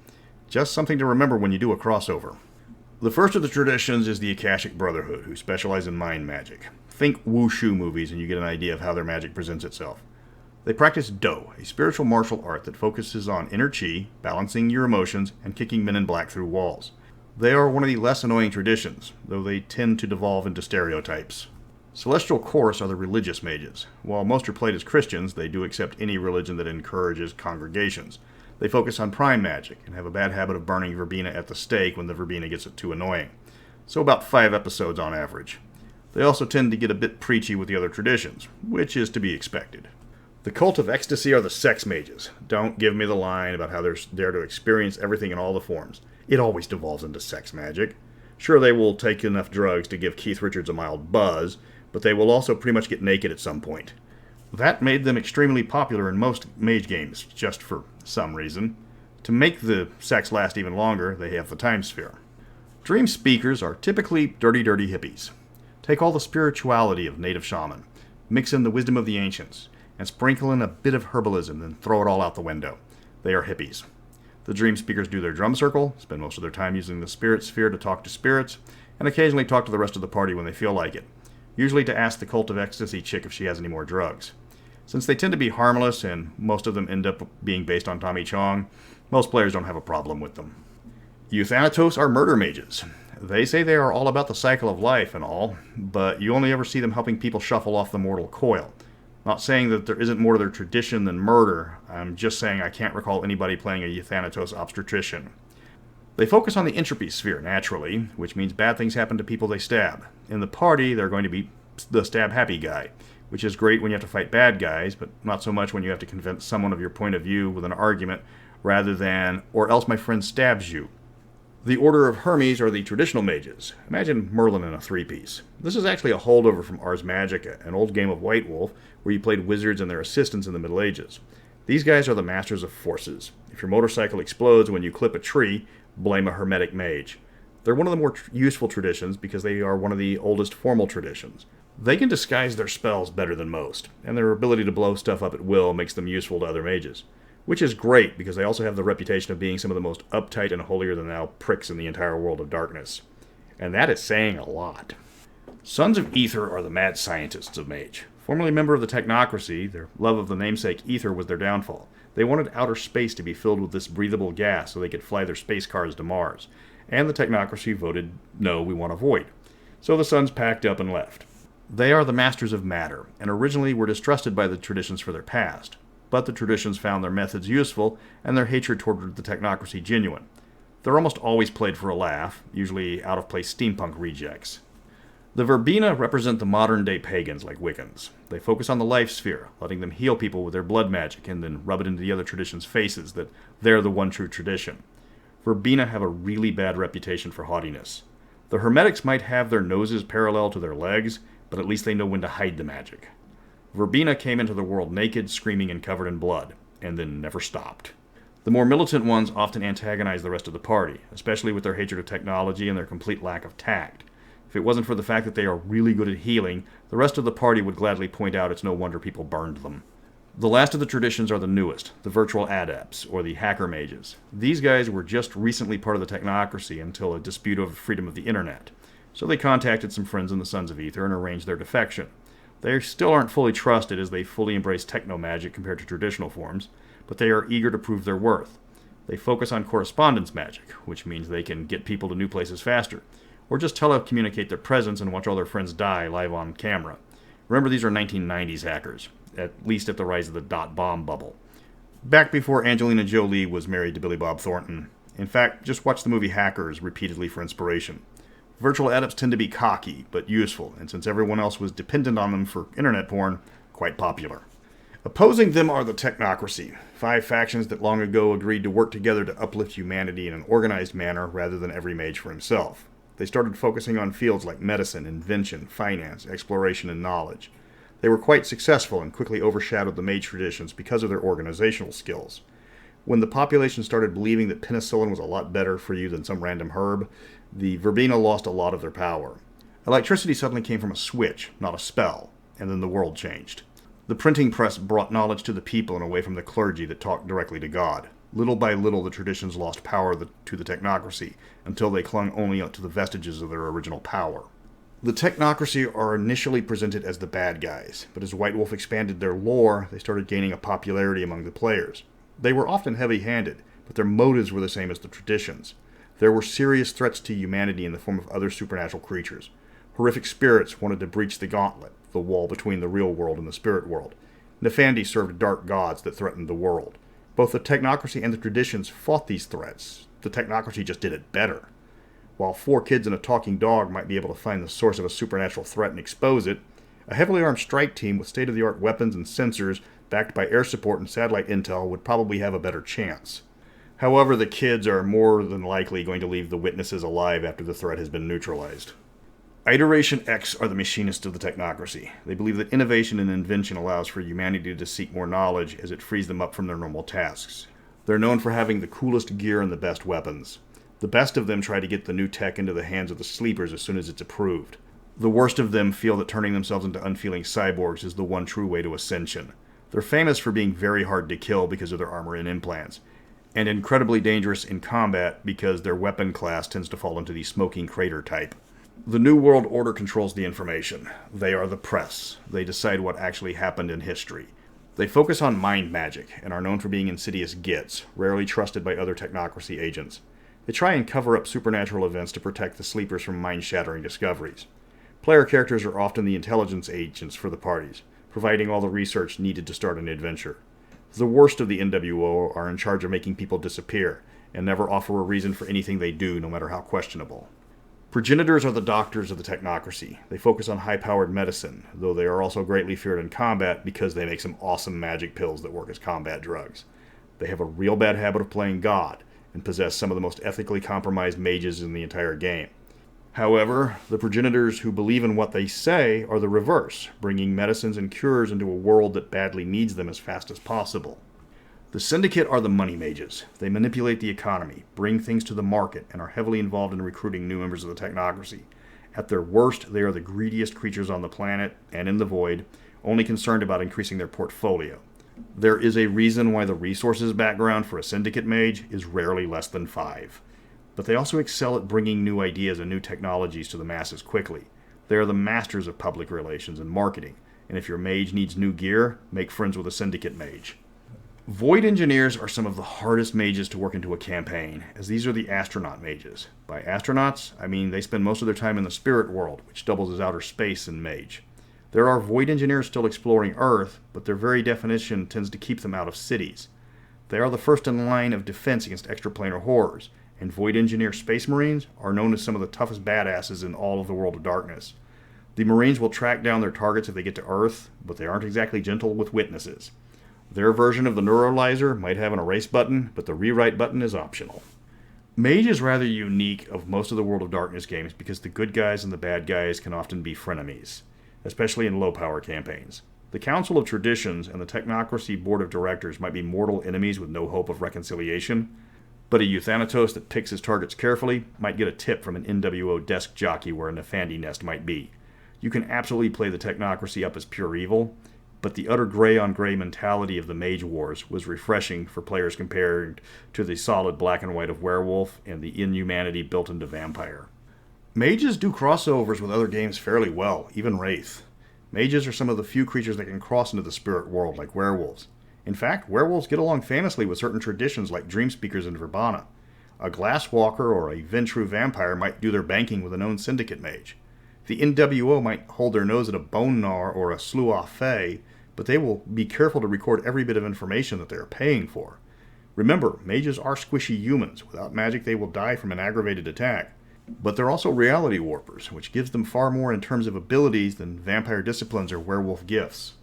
[SPEAKER 1] Just something to remember when you do a crossover. The first of the traditions is the Akashic Brotherhood, who specialize in mind magic. Think wushu movies and you get an idea of how their magic presents itself. They practice Do, a spiritual martial art that focuses on inner chi, balancing your emotions, and kicking men in black through walls. They are one of the less annoying traditions, though they tend to devolve into stereotypes. Celestial Chorus are the religious mages. While most are played as Christians, they do accept any religion that encourages congregations. They focus on prime magic, and have a bad habit of burning verbena at the stake when the verbena gets too annoying. So about 5 episodes on average. They also tend to get a bit preachy with the other traditions, which is to be expected. The cult of ecstasy are the sex mages. Don't give me the line about how they're there to experience everything in all the forms. It always devolves into sex magic. Sure, they will take enough drugs to give Keith Richards a mild buzz, but they will also pretty much get naked at some point. That made them extremely popular in most Mage games, just for some reason. To make the sex last even longer, they have the time sphere. Dream speakers are typically dirty hippies. Take all the spirituality of native shaman, mix in the wisdom of the ancients, and sprinkle in a bit of herbalism, then throw it all out the window. They are hippies. The dream speakers do their drum circle, spend most of their time using the spirit sphere to talk to spirits, and occasionally talk to the rest of the party when they feel like it, usually to ask the cult of ecstasy chick if she has any more drugs. Since they tend to be harmless, and most of them end up being based on Tommy Chong, most players don't have a problem with them. Euthanatos are murder mages. They say they are all about the cycle of life and all, but you only ever see them helping people shuffle off the mortal coil. Not saying that there isn't more to their tradition than murder, I'm just saying I can't recall anybody playing a Euthanatos obstetrician. They focus on the entropy sphere, naturally, which means bad things happen to people they stab. In the party, they're going to be the stab-happy guy, which is great when you have to fight bad guys, but not so much when you have to convince someone of your point of view with an argument, rather than, or else my friend stabs you. The Order of Hermes are the traditional mages. Imagine Merlin in a 3-piece. This is actually a holdover from Ars Magica, an old game of White Wolf, where you played wizards and their assistants in the Middle Ages. These guys are the masters of forces. If your motorcycle explodes when you clip a tree, blame a Hermetic Mage. They're one of the more useful traditions because they are one of the oldest formal traditions. They can disguise their spells better than most, and their ability to blow stuff up at will makes them useful to other mages. Which is great, because they also have the reputation of being some of the most uptight and holier-than-thou pricks in the entire world of darkness. And that is saying a lot. Sons of Ether are the mad scientists of Mage. Formerly a member of the technocracy, their love of the namesake Ether was their downfall. They wanted outer space to be filled with this breathable gas so they could fly their space cars to Mars. And the technocracy voted, no, we want a void. So the sons packed up and left. They are the masters of matter, and originally were distrusted by the traditions for their past. But the traditions found their methods useful, and their hatred toward the technocracy genuine. They're almost always played for a laugh, usually out-of-place steampunk rejects. The Verbena represent the modern-day pagans like Wiccans. They focus on the life sphere, letting them heal people with their blood magic and then rub it into the other traditions' faces that they're the one true tradition. Verbena have a really bad reputation for haughtiness. The Hermetics might have their noses parallel to their legs, but at least they know when to hide the magic. Verbena came into the world naked, screaming, and covered in blood, and then never stopped. The more militant ones often antagonize the rest of the party, especially with their hatred of technology and their complete lack of tact. If it wasn't for the fact that they are really good at healing, the rest of the party would gladly point out it's no wonder people burned them. The last of the traditions are the newest, the virtual adepts, or the hacker mages. These guys were just recently part of the technocracy until a dispute over freedom of the internet. So they contacted some friends in the Sons of Ether and arranged their defection. They still aren't fully trusted as they fully embrace techno-magic compared to traditional forms, but they are eager to prove their worth. They focus on correspondence magic, which means they can get people to new places faster, or just telecommunicate their presence and watch all their friends die live on camera. Remember, these are 1990s hackers, at least at the rise of the dot bomb bubble. Back before Angelina Jolie was married to Billy Bob Thornton. In fact, just watch the movie Hackers repeatedly for inspiration. Virtual adepts tend to be cocky, but useful, and since everyone else was dependent on them for internet porn, quite popular. Opposing them are the technocracy, 5 factions that long ago agreed to work together to uplift humanity in an organized manner rather than every mage for himself. They started focusing on fields like medicine, invention, finance, exploration, and knowledge. They were quite successful and quickly overshadowed the mage traditions because of their organizational skills. When the population started believing that penicillin was a lot better for you than some random herb, the Verbena lost a lot of their power. Electricity suddenly came from a switch, not a spell, and then the world changed. The printing press brought knowledge to the people and away from the clergy that talked directly to God. Little by little, the traditions lost power to the technocracy, until they clung only to the vestiges of their original power. The technocracy are initially presented as the bad guys, but as White Wolf expanded their lore, they started gaining a popularity among the players. They were often heavy-handed, but their motives were the same as the traditions. There were serious threats to humanity in the form of other supernatural creatures. Horrific spirits wanted to breach the gauntlet, the wall between the real world and the spirit world. Nefandi served dark gods that threatened the world. Both the technocracy and the traditions fought these threats. The technocracy just did it better. While 4 kids and a talking dog might be able to find the source of a supernatural threat and expose it, a heavily armed strike team with state-of-the-art weapons and sensors backed by air support and satellite intel would probably have a better chance. However, the kids are more than likely going to leave the witnesses alive after the threat has been neutralized. Iteration X are the machinists of the technocracy. They believe that innovation and invention allows for humanity to seek more knowledge as it frees them up from their normal tasks. They're known for having the coolest gear and the best weapons. The best of them try to get the new tech into the hands of the sleepers as soon as it's approved. The worst of them feel that turning themselves into unfeeling cyborgs is the one true way to ascension. They're famous for being very hard to kill because of their armor and implants, and incredibly dangerous in combat because their weapon class tends to fall into the smoking crater type. The New World Order controls the information. They are the press. They decide what actually happened in history. They focus on mind magic and are known for being insidious gits, rarely trusted by other technocracy agents. They try and cover up supernatural events to protect the sleepers from mind-shattering discoveries. Player characters are often the intelligence agents for the parties, providing all the research needed to start an adventure. The worst of the NWO are in charge of making people disappear, and never offer a reason for anything they do, no matter how questionable. Progenitors are the doctors of the technocracy. They focus on high-powered medicine, though they are also greatly feared in combat because they make some awesome magic pills that work as combat drugs. They have a real bad habit of playing God, and possess some of the most ethically compromised mages in the entire game. However, the progenitors who believe in what they say are the reverse, bringing medicines and cures into a world that badly needs them as fast as possible. The Syndicate are the money mages. They manipulate the economy, bring things to the market, and are heavily involved in recruiting new members of the technocracy. At their worst, they are the greediest creatures on the planet, and in the void, only concerned about increasing their portfolio. There is a reason why the resources background for a Syndicate mage is rarely less than 5. But they also excel at bringing new ideas and new technologies to the masses quickly. They are the masters of public relations and marketing, and if your mage needs new gear, make friends with a Syndicate mage. Void Engineers are some of the hardest mages to work into a campaign, as these are the astronaut mages. By astronauts, I mean they spend most of their time in the spirit world, which doubles as outer space in Mage. There are Void Engineers still exploring Earth, but their very definition tends to keep them out of cities. They are the first in line of defense against extraplanar horrors, and Void Engineer Space Marines are known as some of the toughest badasses in all of the World of Darkness. The Marines will track down their targets if they get to Earth, but they aren't exactly gentle with witnesses. Their version of the Neuralizer might have an erase button, but the rewrite button is optional. Mage is rather unique of most of the World of Darkness games because the good guys and the bad guys can often be frenemies, especially in low-power campaigns. The Council of Traditions and the Technocracy Board of Directors might be mortal enemies with no hope of reconciliation, but a Euthanatos that picks his targets carefully might get a tip from an NWO desk jockey where a Nefandi nest might be. You can absolutely play the Technocracy up as pure evil, but the utter gray-on-gray mentality of the Mage Wars was refreshing for players compared to the solid black and white of Werewolf and the inhumanity built into Vampire. Mages do crossovers with other games fairly well, even Wraith. Mages are some of the few creatures that can cross into the spirit world like werewolves. In fact, werewolves get along famously with certain traditions like Dreamspeakers and Verbana. A Glasswalker or a Ventru vampire might do their banking with a known syndicate mage. The NWO might hold their nose at a Bone Gnawer or a Sluagh Fey, but they will be careful to record every bit of information that they are paying for. Remember, mages are squishy humans. Without magic, they will die from an aggravated attack. But they're also reality warpers, which gives them far more in terms of abilities than vampire disciplines or werewolf gifts.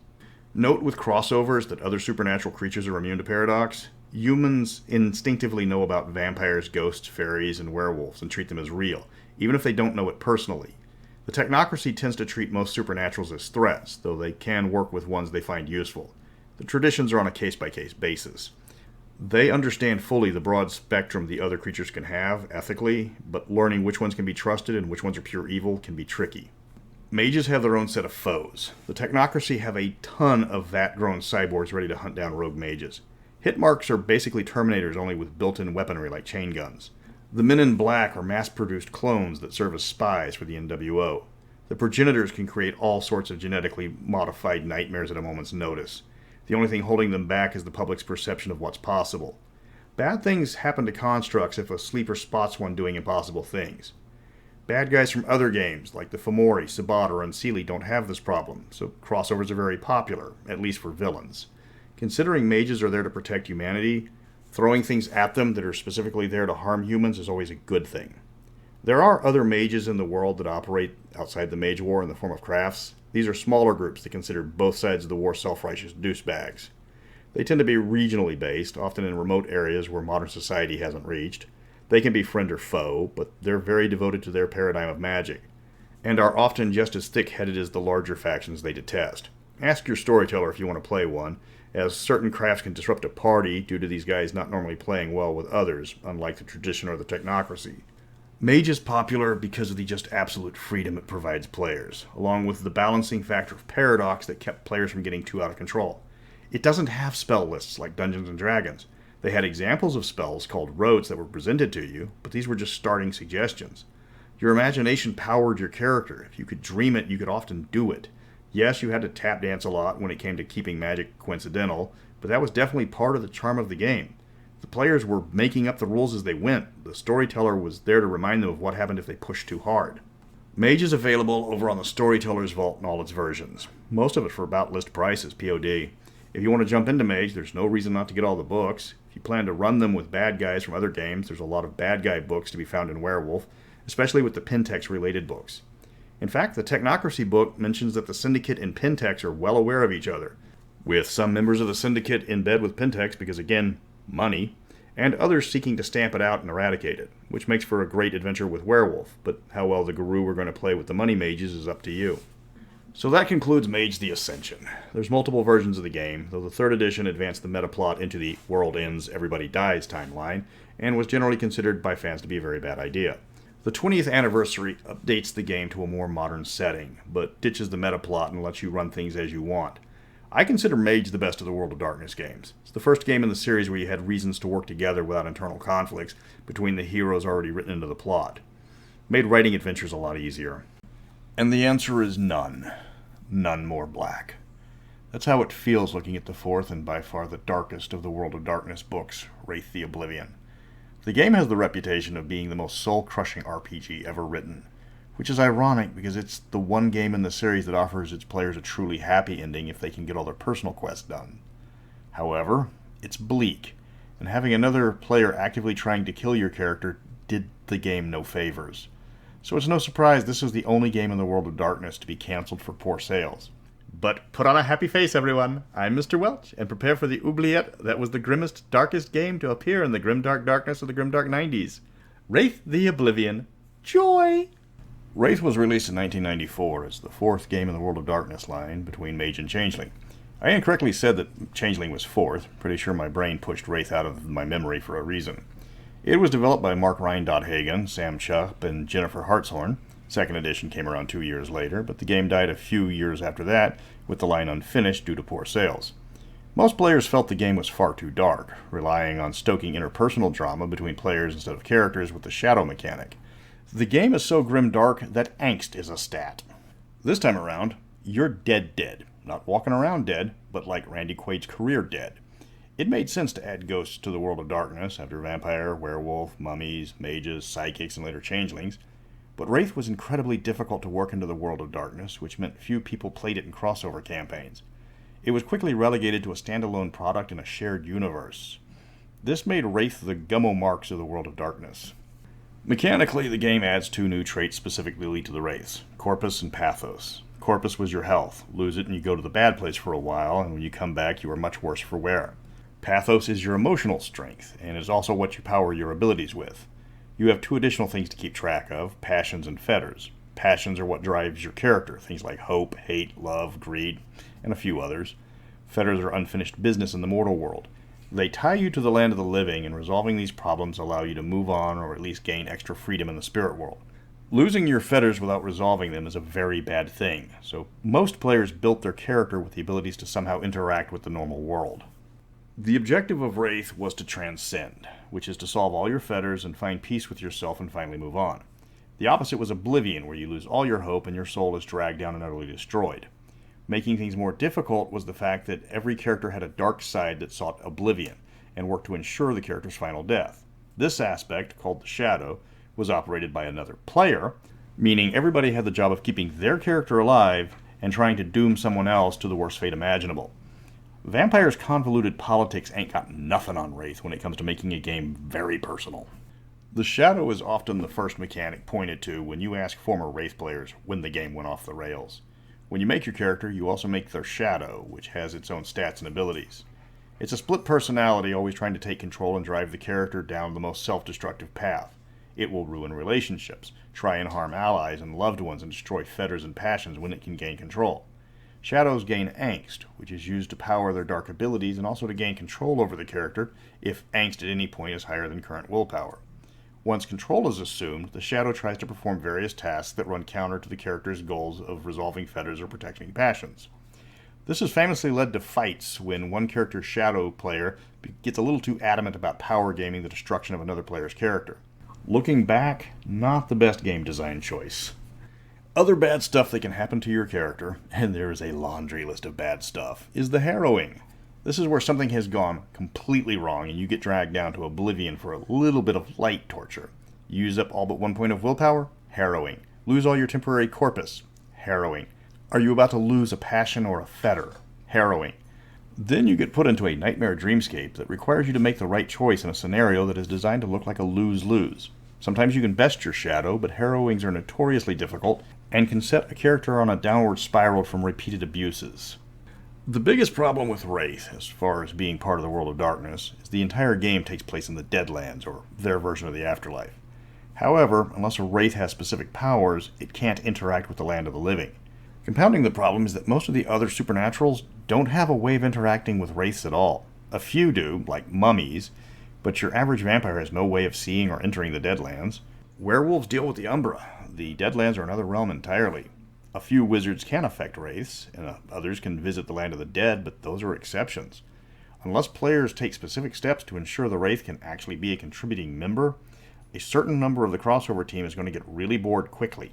[SPEAKER 1] Note with crossovers that other supernatural creatures are immune to paradox. Humans instinctively know about vampires, ghosts, fairies, and werewolves and treat them as real, even if they don't know it personally. The Technocracy tends to treat most supernaturals as threats, though they can work with ones they find useful. The traditions are on a case-by-case basis. They understand fully the broad spectrum the other creatures can have, ethically, but learning which ones can be trusted and which ones are pure evil can be tricky. Mages have their own set of foes. The Technocracy have a ton of vat-grown cyborgs ready to hunt down rogue mages. Hit marks are basically Terminators only with built-in weaponry like chain guns. The Men in Black are mass-produced clones that serve as spies for the NWO. The Progenitors can create all sorts of genetically modified nightmares at a moment's notice. The only thing holding them back is the public's perception of what's possible. Bad things happen to constructs if a sleeper spots one doing impossible things. Bad guys from other games, like the Fomori, Sabbat, or Unseelie, don't have this problem, so crossovers are very popular, at least for villains. Considering mages are there to protect humanity, throwing things at them that are specifically there to harm humans is always a good thing. There are other mages in the world that operate outside the Mage War in the form of crafts. These are smaller groups that consider both sides of the war self-righteous douchebags. They tend to be regionally based, often in remote areas where modern society hasn't reached. They can be friend or foe, but they're very devoted to their paradigm of magic, and are often just as thick-headed as the larger factions they detest. Ask your storyteller if you want to play one, as certain crafts can disrupt a party due to these guys not normally playing well with others, unlike the tradition or the Technocracy. Mage is popular because of the just absolute freedom it provides players, along with the balancing factor of paradox that kept players from getting too out of control. It doesn't have spell lists like Dungeons & Dragons. They had examples of spells called rotes that were presented to you, but these were just starting suggestions. Your imagination powered your character. If you could dream it, you could often do it. Yes, you had to tap dance a lot when it came to keeping magic coincidental, but that was definitely part of the charm of the game. The players were making up the rules as they went. The storyteller was there to remind them of what happened if they pushed too hard. Mage is available over on the Storyteller's Vault in all its versions. Most of it for about list prices, POD. If you want to jump into Mage, there's no reason not to get all the books. If you plan to run them with bad guys from other games, there's a lot of bad guy books to be found in Werewolf, especially with the Pentex-related books. In fact, the Technocracy book mentions that the Syndicate and Pentex are well aware of each other, with some members of the Syndicate in bed with Pentex because, again, money, and others seeking to stamp it out and eradicate it, which makes for a great adventure with Werewolf, but how well the Guru are going to play with the money mages is up to you. So that concludes Mage the Ascension. There's multiple versions of the game, though the 3rd edition advanced the meta plot into the World Ends, Everybody Dies timeline, and was generally considered by fans to be a very bad idea. The 20th anniversary updates the game to a more modern setting, but ditches the meta plot and lets you run things as you want. I consider Mage the best of the World of Darkness games. It's the first game in the series where you had reasons to work together without internal conflicts between the heroes already written into the plot. Made writing adventures a lot easier. And the answer is none. None more black. That's how it feels looking at the fourth and by far the darkest of the World of Darkness books, Wraith the Oblivion. The game has the reputation of being the most soul-crushing RPG ever written, which is ironic because it's the one game in the series that offers its players a truly happy ending if they can get all their personal quests done. However, it's bleak, and having another player actively trying to kill your character did the game no favors. So it's no surprise this is the only game in the World of Darkness to be cancelled for poor sales. But put on a happy face, everyone. I'm Mr. Welch, and prepare for the oubliette that was the grimmest, darkest game to appear in the grimdark darkness of the grimdark 90s. Wraith the Oblivion. Joy! Wraith was released in 1994 as the fourth game in the World of Darkness line between Mage and Changeling. I incorrectly said that Changeling was fourth. Pretty sure my brain pushed Wraith out of my memory for a reason. It was developed by Mark Ryan-Hagen, Sam Chupp, and Jennifer Hartshorn. Second edition came around 2 years later, but the game died a few years after that, with the line unfinished due to poor sales. Most players felt the game was far too dark, relying on stoking interpersonal drama between players instead of characters with the shadow mechanic. The game is so grimdark that angst is a stat. This time around, you're dead. Not walking around dead, but like Randy Quaid's career dead. It made sense to add ghosts to the World of Darkness after vampire, werewolf, mummies, mages, psychics, and later changelings. But Wraith was incredibly difficult to work into the World of Darkness, which meant few people played it in crossover campaigns. It was quickly relegated to a standalone product in a shared universe. This made Wraith the gummo marks of the World of Darkness. Mechanically, the game adds two new traits specifically to the Wraiths, Corpus and Pathos. Corpus was your health. Lose it and you go to the bad place for a while, and when you come back you are much worse for wear. Pathos is your emotional strength, and is also what you power your abilities with. You have two additional things to keep track of, passions and fetters. Passions are what drives your character, things like hope, hate, love, greed, and a few others. Fetters are unfinished business in the mortal world. They tie you to the land of the living, and resolving these problems allow you to move on or at least gain extra freedom in the spirit world. Losing your fetters without resolving them is a very bad thing, so most players built their character with the abilities to somehow interact with the normal world. The objective of Wraith was to transcend, which is to solve all your fetters and find peace with yourself and finally move on. The opposite was Oblivion, where you lose all your hope and your soul is dragged down and utterly destroyed. Making things more difficult was the fact that every character had a dark side that sought oblivion, and worked to ensure the character's final death. This aspect, called the Shadow, was operated by another player, meaning everybody had the job of keeping their character alive and trying to doom someone else to the worst fate imaginable. Vampire's convoluted politics ain't got nothing on Wraith when it comes to making a game very personal. The Shadow is often the first mechanic pointed to when you ask former Wraith players when the game went off the rails. When you make your character, you also make their Shadow, which has its own stats and abilities. It's a split personality, always trying to take control and drive the character down the most self-destructive path. It will ruin relationships, try and harm allies and loved ones, and destroy fetters and passions when it can gain control. Shadows gain angst, which is used to power their dark abilities and also to gain control over the character if angst at any point is higher than current willpower. Once control is assumed, the Shadow tries to perform various tasks that run counter to the character's goals of resolving fetters or protecting passions. This has famously led to fights when one character's Shadow player gets a little too adamant about power gaming the destruction of another player's character. Looking back, not the best game design choice. Other bad stuff that can happen to your character, and there is a laundry list of bad stuff, is the harrowing. This is where something has gone completely wrong and you get dragged down to oblivion for a little bit of light torture. Use up all but 1 point of willpower? Harrowing. Lose all your temporary corpus? Harrowing. Are you about to lose a passion or a fetter? Harrowing. Then you get put into a nightmare dreamscape that requires you to make the right choice in a scenario that is designed to look like a lose-lose. Sometimes you can best your Shadow, but harrowings are notoriously difficult and can set a character on a downward spiral from repeated abuses. The biggest problem with Wraith, as far as being part of the World of Darkness, is the entire game takes place in the Deadlands, or their version of the Afterlife. However, unless a Wraith has specific powers, it can't interact with the land of the living. Compounding the problem is that most of the other supernaturals don't have a way of interacting with Wraiths at all. A few do, like mummies, but your average vampire has no way of seeing or entering the Deadlands. Werewolves deal with the Umbra. The Deadlands are another realm entirely. A few wizards can affect Wraiths, and others can visit the land of the dead, but those are exceptions. Unless players take specific steps to ensure the Wraith can actually be a contributing member, a certain number of the crossover team is going to get really bored quickly.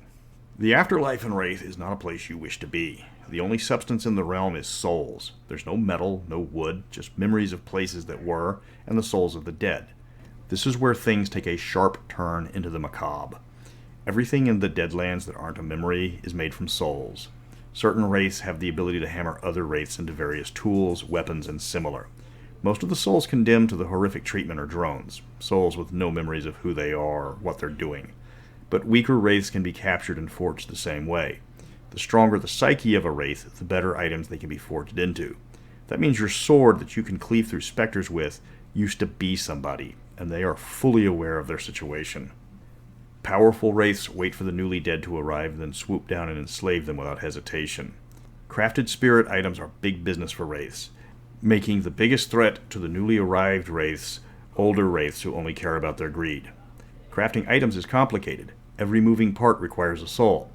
[SPEAKER 1] The Afterlife in Wraith is not a place you wish to be. The only substance in the realm is souls. There's no metal, no wood, just memories of places that were, and the souls of the dead. This is where things take a sharp turn into the macabre. Everything in the Deadlands that aren't a memory is made from souls. Certain wraiths have the ability to hammer other wraiths into various tools, weapons, and similar. Most of the souls condemned to the horrific treatment are drones, souls with no memories of who they are or what they're doing. But weaker wraiths can be captured and forged the same way. The stronger the psyche of a wraith, the better items they can be forged into. That means your sword that you can cleave through specters with used to be somebody, and they are fully aware of their situation. Powerful wraiths wait for the newly dead to arrive, then swoop down and enslave them without hesitation. Crafted spirit items are big business for wraiths, making the biggest threat to the newly arrived wraiths older wraiths who only care about their greed. Crafting items is complicated. Every moving part requires a soul.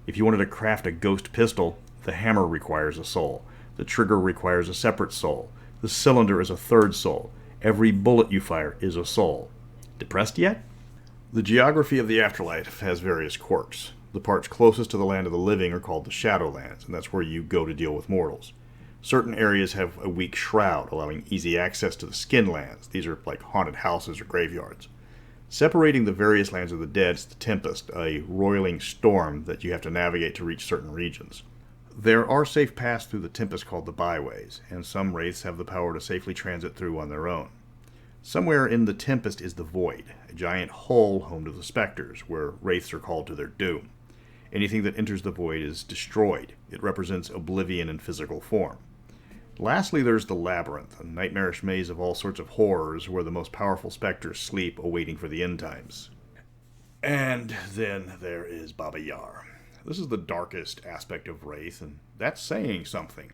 [SPEAKER 1] If you wanted to craft a ghost pistol, the hammer requires a soul. The trigger requires a separate soul. The cylinder is a third soul. Every bullet you fire is a soul. Depressed yet? The geography of the afterlife has various quirks. The parts closest to the land of the living are called the Shadowlands, and that's where you go to deal with mortals. Certain areas have a weak shroud, allowing easy access to the Skinlands. These are like haunted houses or graveyards. Separating the various lands of the dead is the Tempest, a roiling storm that you have to navigate to reach certain regions. There are safe paths through the Tempest called the Byways, and some wraiths have the power to safely transit through on their own. Somewhere in the Tempest is the Void, a giant hole home to the specters, where wraiths are called to their doom. Anything that enters the Void is destroyed. It represents oblivion in physical form. Lastly, there's the Labyrinth, a nightmarish maze of all sorts of horrors where the most powerful specters sleep awaiting for the end times. And then there is Baba Yar. This is the darkest aspect of Wraith, and that's saying something.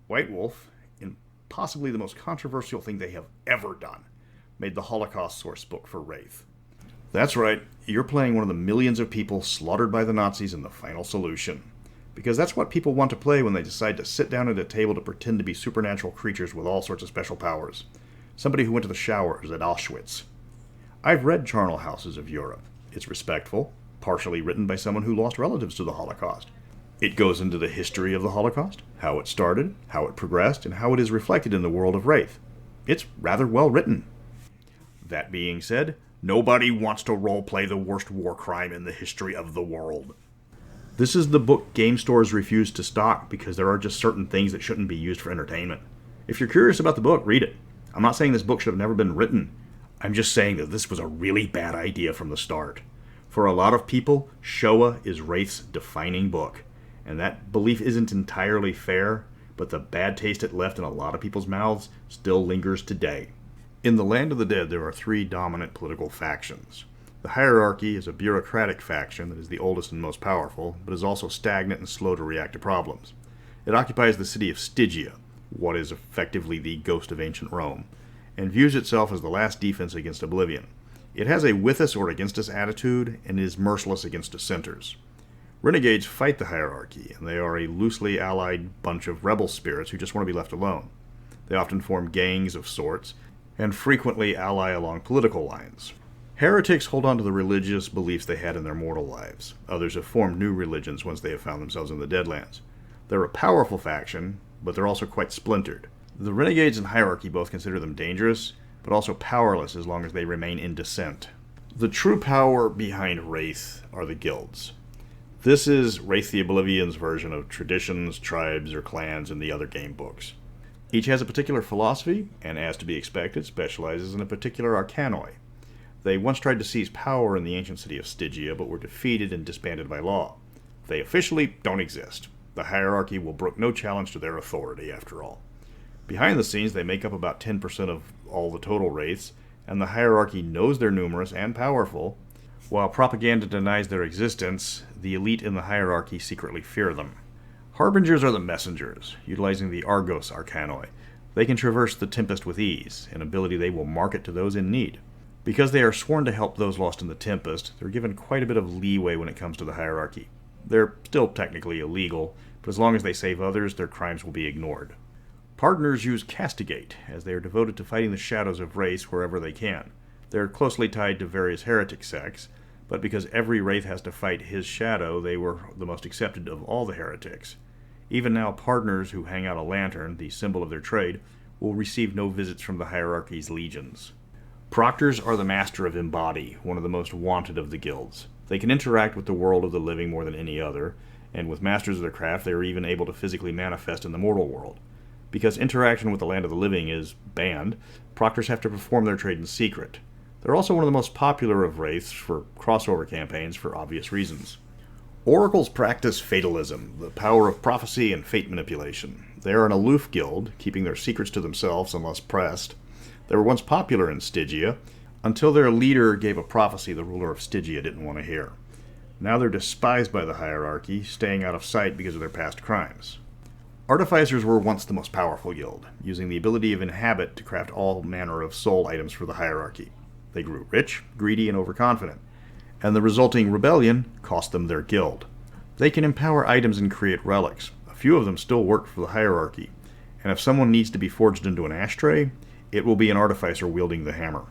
[SPEAKER 1] White Wolf, in possibly the most controversial thing they have ever done, made the Holocaust source book for Wraith. That's right, you're playing one of the millions of people slaughtered by the Nazis in the final solution. Because that's what people want to play when they decide to sit down at a table to pretend to be supernatural creatures with all sorts of special powers. Somebody who went to the showers at Auschwitz. I've read Charnel Houses of Europe. It's respectful, partially written by someone who lost relatives to the Holocaust. It goes into the history of the Holocaust, how it started, how it progressed, and how it is reflected in the world of Wraith. It's rather well written. That being said, nobody wants to roleplay the worst war crime in the history of the world. This is the book game stores refuse to stock because there are just certain things that shouldn't be used for entertainment. If you're curious about the book, read it. I'm not saying this book should have never been written. I'm just saying that this was a really bad idea from the start. For a lot of people, Showa is Wraith's defining book. And that belief isn't entirely fair, but the bad taste it left in a lot of people's mouths still lingers today. In the Land of the Dead, there are three dominant political factions. The Hierarchy is a bureaucratic faction that is the oldest and most powerful, but is also stagnant and slow to react to problems. It occupies the city of Stygia, what is effectively the ghost of ancient Rome, and views itself as the last defense against oblivion. It has a with us or against us attitude, and is merciless against dissenters. Renegades fight the Hierarchy, and they are a loosely allied bunch of rebel spirits who just want to be left alone. They often form gangs of sorts, and frequently ally along political lines. Heretics hold on to the religious beliefs they had in their mortal lives. Others have formed new religions once they have found themselves in the Deadlands. They're a powerful faction, but they're also quite splintered. The Renegades and Hierarchy both consider them dangerous, but also powerless as long as they remain in dissent. The true power behind Wraith are the guilds. This is Wraith the Oblivion's version of traditions, tribes, or clans in the other game books. Each has a particular philosophy, and as to be expected, specializes in a particular arcanoi. They once tried to seize power in the ancient city of Stygia, but were defeated and disbanded by law. They officially don't exist. The Hierarchy will brook no challenge to their authority, after all. Behind the scenes, they make up about 10% of all the total wraiths, and the Hierarchy knows they're numerous and powerful. While propaganda denies their existence, the elite in the Hierarchy secretly fear them. Harbingers are the messengers, utilizing the Argos arcanoi. They can traverse the Tempest with ease, an ability they will market to those in need. Because they are sworn to help those lost in the Tempest, they're given quite a bit of leeway when it comes to the Hierarchy. They're still technically illegal, but as long as they save others, their crimes will be ignored. Partners use Castigate, as they are devoted to fighting the shadows of Wraith wherever they can. They're closely tied to various heretic sects, but because every Wraith has to fight his shadow, they were the most accepted of all the heretics. Even now, partners who hang out a lantern, the symbol of their trade, will receive no visits from the hierarchy's legions. Proctors are the master of Embody, one of the most wanted of the guilds. They can interact with the world of the living more than any other, and with masters of their craft, they are even able to physically manifest in the mortal world. Because interaction with the land of the living is banned, proctors have to perform their trade in secret. They're also one of the most popular of wraiths for crossover campaigns for obvious reasons. Oracles practice fatalism, the power of prophecy and fate manipulation. They are an aloof guild, keeping their secrets to themselves unless pressed. They were once popular in Stygia, until their leader gave a prophecy the ruler of Stygia didn't want to hear. Now they're despised by the hierarchy, staying out of sight because of their past crimes. Artificers were once the most powerful guild, using the ability of Inhabit to craft all manner of soul items for the hierarchy. They grew rich, greedy, and overconfident, and the resulting rebellion cost them their guild. They can empower items and create relics. A few of them still work for the hierarchy, and if someone needs to be forged into an ashtray, it will be an artificer wielding the hammer.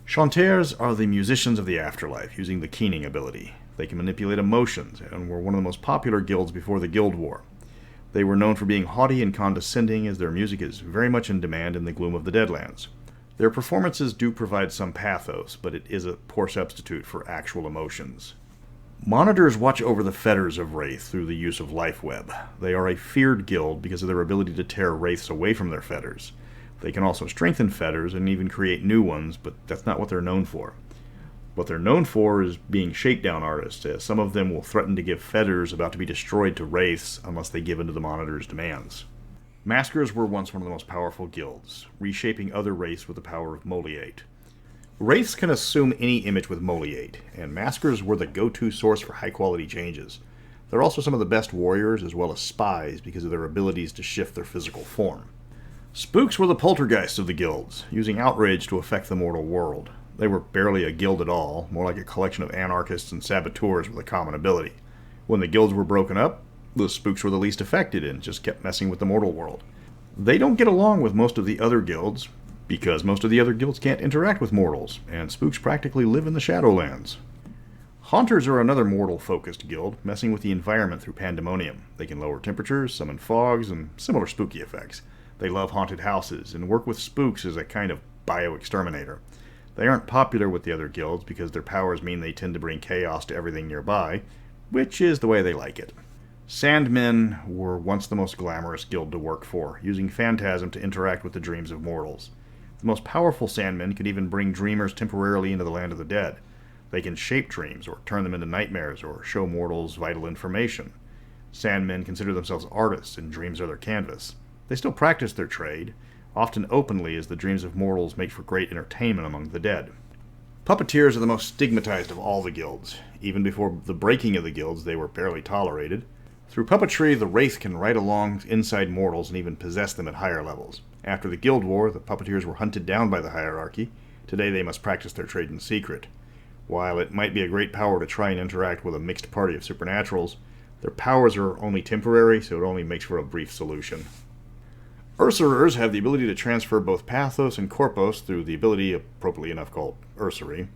[SPEAKER 1] Chanteurs are the musicians of the afterlife, using the keening ability. They can manipulate emotions, and were one of the most popular guilds before the Guild War. They were known for being haughty and condescending, as their music is very much in demand in the gloom of the Deadlands. Their performances do provide some pathos, but it is a poor substitute for actual emotions. Monitors watch over the fetters of Wraith through the use of Lifeweb. They are a feared guild because of their ability to tear Wraiths away from their fetters. They can also strengthen fetters and even create new ones, but that's not what they're known for. What they're known for is being shakedown artists, as some of them will threaten to give fetters about to be destroyed to wraiths unless they give in to the Monitor's demands. Maskers were once one of the most powerful guilds, reshaping other wraiths with the power of Moliate. Wraiths can assume any image with Moliate, and Maskers were the go-to source for high-quality changes. They're also some of the best warriors as well as spies because of their abilities to shift their physical form. Spooks were the poltergeists of the guilds, using outrage to affect the mortal world. They were barely a guild at all, more like a collection of anarchists and saboteurs with a common ability. When the guilds were broken up, the spooks were the least affected and just kept messing with the mortal world. They don't get along with most of the other guilds, because most of the other guilds can't interact with mortals, and spooks practically live in the Shadowlands. Haunters are another mortal-focused guild, messing with the environment through pandemonium. They can lower temperatures, summon fogs, and similar spooky effects. They love haunted houses, and work with spooks as a kind of bio-exterminator. They aren't popular with the other guilds because their powers mean they tend to bring chaos to everything nearby, which is the way they like it. Sandmen were once the most glamorous guild to work for, using phantasm to interact with the dreams of mortals. The most powerful Sandmen could even bring dreamers temporarily into the land of the dead. They can shape dreams, or turn them into nightmares, or show mortals vital information. Sandmen consider themselves artists, and dreams are their canvas. They still practice their trade, often openly, as the dreams of mortals make for great entertainment among the dead. Puppeteers are the most stigmatized of all the guilds. Even before the breaking of the guilds, they were barely tolerated. Through puppetry, the Wraith can ride along inside mortals and even possess them at higher levels. After the Guild War, the puppeteers were hunted down by the hierarchy. Today they must practice their trade in secret. While it might be a great power to try and interact with a mixed party of supernaturals, their powers are only temporary, so it only makes for a brief solution. Ursurers have the ability to transfer both pathos and corpos through the ability appropriately enough called Ursury.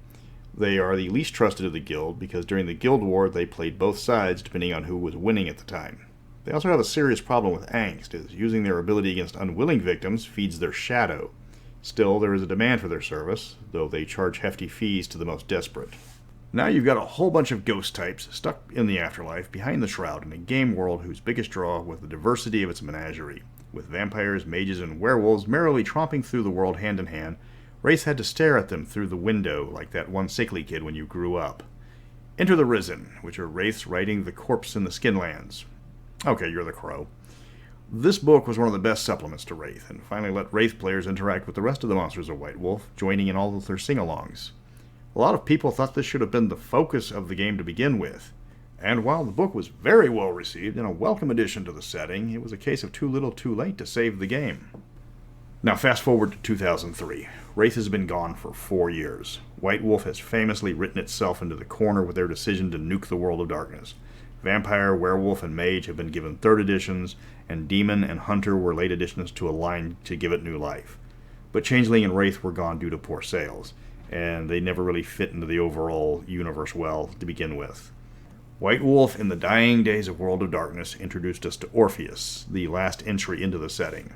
[SPEAKER 1] They are the least trusted of the guild because during the Guild War they played both sides depending on who was winning at the time. They also have a serious problem with angst, as using their ability against unwilling victims feeds their shadow. Still, there is a demand for their service, though they charge hefty fees to the most desperate. Now you've got a whole bunch of ghost types stuck in the afterlife behind the shroud in a game world whose biggest draw was the diversity of its menagerie. With vampires, mages, and werewolves merrily tromping through the world hand in hand, Wraiths had to stare at them through the window like that one sickly kid when you grew up. Enter the Risen, which are Wraiths riding the corpse in the Skinlands. Okay, you're the crow. This book was one of the best supplements to Wraith, and finally let Wraith players interact with the rest of the monsters of White Wolf, joining in all of their sing-alongs. A lot of people thought this should have been the focus of the game to begin with. And while the book was very well received and a welcome addition to the setting, it was a case of too little too late to save the game. Now fast forward to 2003. Wraith has been gone for 4 years. White Wolf has famously written itself into the corner with their decision to nuke the world of darkness. Vampire, Werewolf, and Mage have been given 3rd editions, and Demon and Hunter were late additions to a line to give it new life. But Changeling and Wraith were gone due to poor sales, and they never really fit into the overall universe well to begin with. White Wolf in the dying days of World of Darkness introduced us to Orpheus, the last entry into the setting.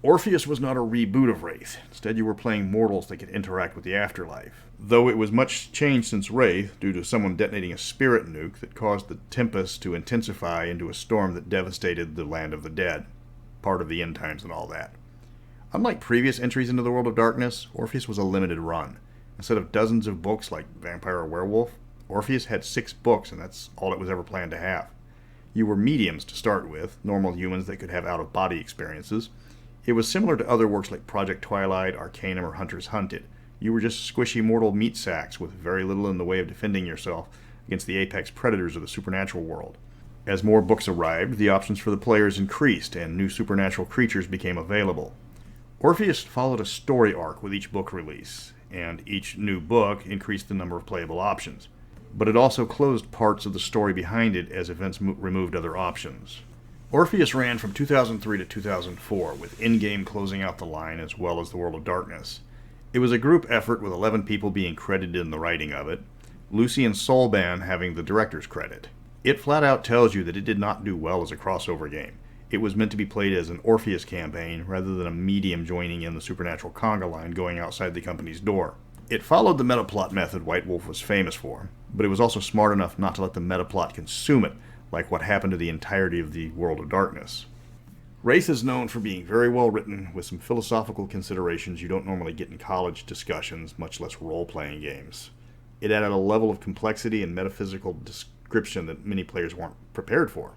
[SPEAKER 1] Orpheus was not a reboot of Wraith. Instead, you were playing mortals that could interact with the afterlife. Though it was much changed since Wraith, due to someone detonating a spirit nuke that caused the tempest to intensify into a storm that devastated the land of the dead. Part of the end times and all that. Unlike previous entries into the World of Darkness, Orpheus was a limited run. Instead of dozens of books like Vampire or Werewolf, Orpheus had 6 books, and that's all it was ever planned to have. You were mediums to start with, normal humans that could have out-of-body experiences. It was similar to other works like Project Twilight, Arcanum, or Hunters Hunted. You were just squishy mortal meat sacks with very little in the way of defending yourself against the apex predators of the supernatural world. As more books arrived, the options for the players increased, and new supernatural creatures became available. Orpheus followed a story arc with each book release, and each new book increased the number of playable options. But it also closed parts of the story behind it as events removed other options. Orpheus ran from 2003 to 2004, with in-game closing out the line as well as the World of Darkness. It was a group effort with 11 people being credited in the writing of it, Lucy and Solban having the director's credit. It flat out tells you that it did not do well as a crossover game. It was meant to be played as an Orpheus campaign rather than a medium joining in the supernatural conga line going outside the company's door. It followed the metaplot method White Wolf was famous for, but it was also smart enough not to let the metaplot consume it, like what happened to the entirety of the World of Darkness. Wraith is known for being very well written, with some philosophical considerations you don't normally get in college discussions, much less role-playing games. It added a level of complexity and metaphysical description that many players weren't prepared for.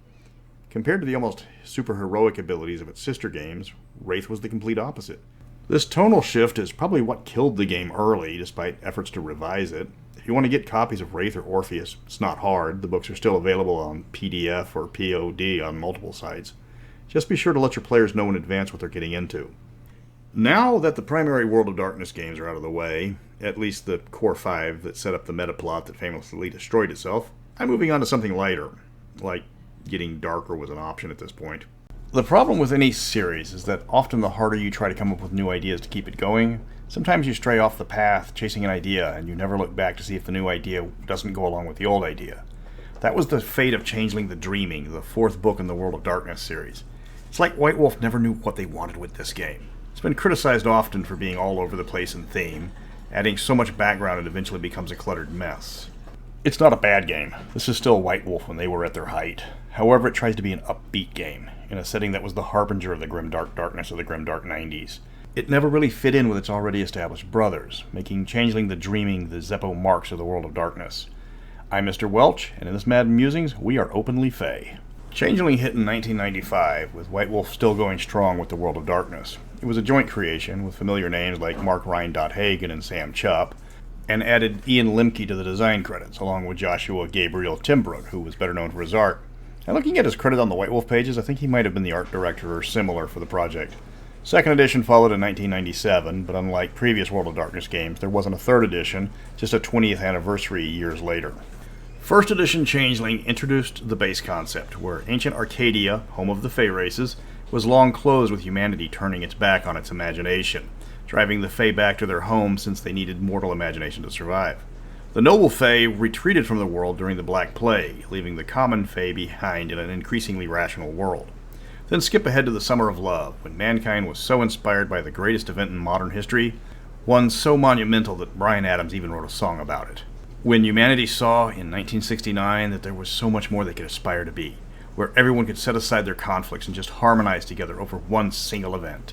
[SPEAKER 1] Compared to the almost super-heroic abilities of its sister games, Wraith was the complete opposite. This tonal shift is probably what killed the game early, despite efforts to revise it. If you want to get copies of Wraith or Orpheus, it's not hard. The books are still available on PDF or POD on multiple sites. Just be sure to let your players know in advance what they're getting into. Now that the primary World of Darkness games are out of the way, at least the core 5 that set up the metaplot that famously destroyed itself, I'm moving on to something lighter, like getting darker was an option at this point. The problem with any series is that often the harder you try to come up with new ideas to keep it going, sometimes you stray off the path chasing an idea and you never look back to see if the new idea doesn't go along with the old idea. That was the fate of Changeling the Dreaming, the 4th book in the World of Darkness series. It's like White Wolf never knew what they wanted with this game. It's been criticized often for being all over the place in theme, adding so much background it eventually becomes a cluttered mess. It's not a bad game. This is still White Wolf when they were at their height. However, it tries to be an upbeat game, in a setting that was the harbinger of the grimdark darkness of the grimdark 90s. It never really fit in with its already established brothers, making Changeling the Dreaming the Zeppo Marx of the World of Darkness. I'm Mr. Welch, and in this Mad Musings, we are openly fey. Changeling hit in 1995, with White Wolf still going strong with the World of Darkness. It was a joint creation, with familiar names like Mark Ryan.Hagen and Sam Chupp, and added Ian Lemke to the design credits, along with Joshua Gabriel Timbrook, who was better known for his art. And looking at his credit on the White Wolf pages, I think he might have been the art director or similar for the project. Second edition followed in 1997, but unlike previous World of Darkness games, there wasn't a third edition, just a 20th anniversary years later. First edition Changeling introduced the base concept, where ancient Arcadia, home of the Fey races, was long closed with humanity turning its back on its imagination, driving the Fey back to their home since they needed mortal imagination to survive. The noble Fey retreated from the world during the Black Plague, leaving the common Fey behind in an increasingly rational world. Then skip ahead to the Summer of Love, when mankind was so inspired by the greatest event in modern history, one so monumental that Bryan Adams even wrote a song about it. When humanity saw in 1969 that there was so much more they could aspire to be, where everyone could set aside their conflicts and just harmonize together over one single event.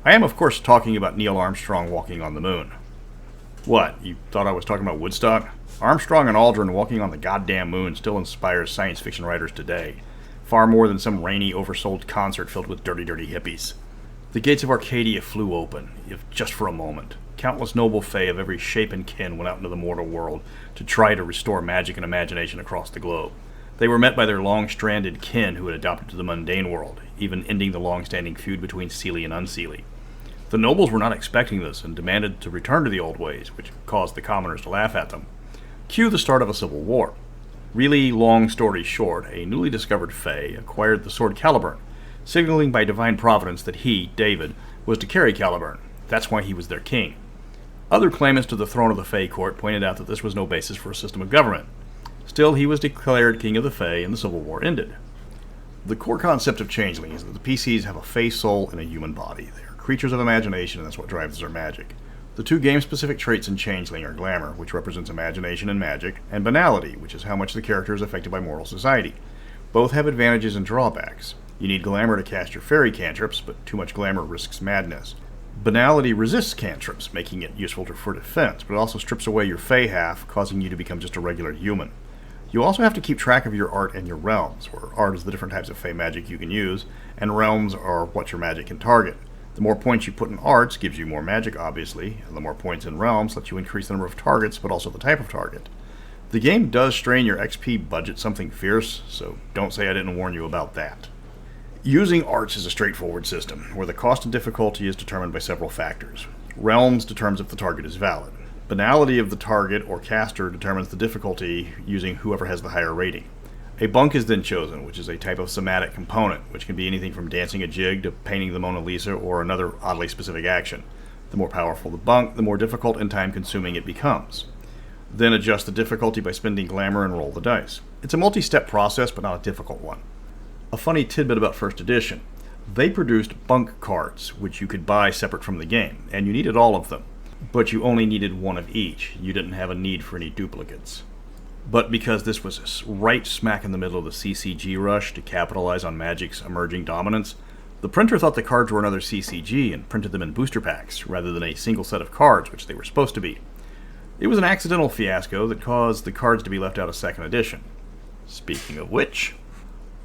[SPEAKER 1] I am, of course, talking about Neil Armstrong walking on the moon. What, you thought I was talking about Woodstock? Armstrong and Aldrin walking on the goddamn moon still inspires science fiction writers today, far more than some rainy, oversold concert filled with dirty, dirty hippies. The gates of Arcadia flew open, if just for a moment. Countless noble Fey of every shape and kin went out into the mortal world to try to restore magic and imagination across the globe. They were met by their long-stranded kin who had adopted to the mundane world, even ending the long-standing feud between Seelie and Unseelie. The nobles were not expecting this and demanded to return to the old ways, which caused the commoners to laugh at them. Cue the start of a civil war. Really long story short, a newly discovered Fey acquired the sword Caliburn, signaling by divine providence that he, David, was to carry Caliburn. That's why he was their king. Other claimants to the throne of the Fey court pointed out that this was no basis for a system of government. Still, he was declared King of the Fae and the Civil War ended. The core concept of Changeling is that the PCs have a Fae soul in a human body. They are creatures of imagination, and that's what drives their magic. The two game-specific traits in Changeling are glamour, which represents imagination and magic, and banality, which is how much the character is affected by moral society. Both have advantages and drawbacks. You need glamour to cast your fairy cantrips, but too much glamour risks madness. Banality resists cantrips, making it useful for defense, but it also strips away your Fae half, causing you to become just a regular human. You also have to keep track of your art and your realms, where art is the different types of Fae magic you can use, and realms are what your magic can target. The more points you put in arts gives you more magic, obviously, and the more points in realms lets you increase the number of targets, but also the type of target. The game does strain your XP budget something fierce, so don't say I didn't warn you about that. Using arts is a straightforward system, where the cost and difficulty is determined by several factors. Realms determines if the target is valid. Banality of the target or caster determines the difficulty using whoever has the higher rating. A bunk is then chosen, which is a type of somatic component, which can be anything from dancing a jig to painting the Mona Lisa or another oddly specific action. The more powerful the bunk, the more difficult and time-consuming it becomes. Then adjust the difficulty by spending glamour and roll the dice. It's a multi-step process, but not a difficult one. A funny tidbit about First Edition. They produced bunk cards, which you could buy separate from the game, and you needed all of them. But you only needed one of each. You didn't have a need for any duplicates. But because this was right smack in the middle of the CCG rush to capitalize on Magic's emerging dominance, the printer thought the cards were another CCG and printed them in booster packs, rather than a single set of cards, which they were supposed to be. It was an accidental fiasco that caused the cards to be left out of second edition. Speaking of which,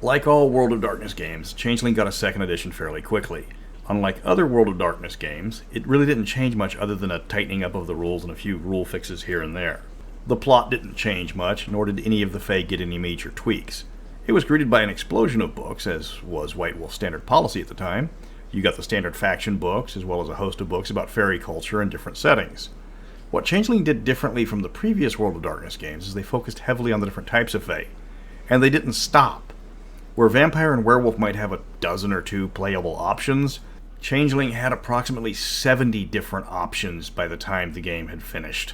[SPEAKER 1] like all World of Darkness games, Changeling got a second edition fairly quickly. Unlike other World of Darkness games, it really didn't change much other than a tightening up of the rules and a few rule fixes here and there. The plot didn't change much, nor did any of the Fae get any major tweaks. It was greeted by an explosion of books, as was White Wolf's standard policy at the time. You got the standard faction books, as well as a host of books about fairy culture and different settings. What Changeling did differently from the previous World of Darkness games is they focused heavily on the different types of Fae. And they didn't stop. Where Vampire and Werewolf might have a dozen or two playable options, Changeling had approximately 70 different options by the time the game had finished.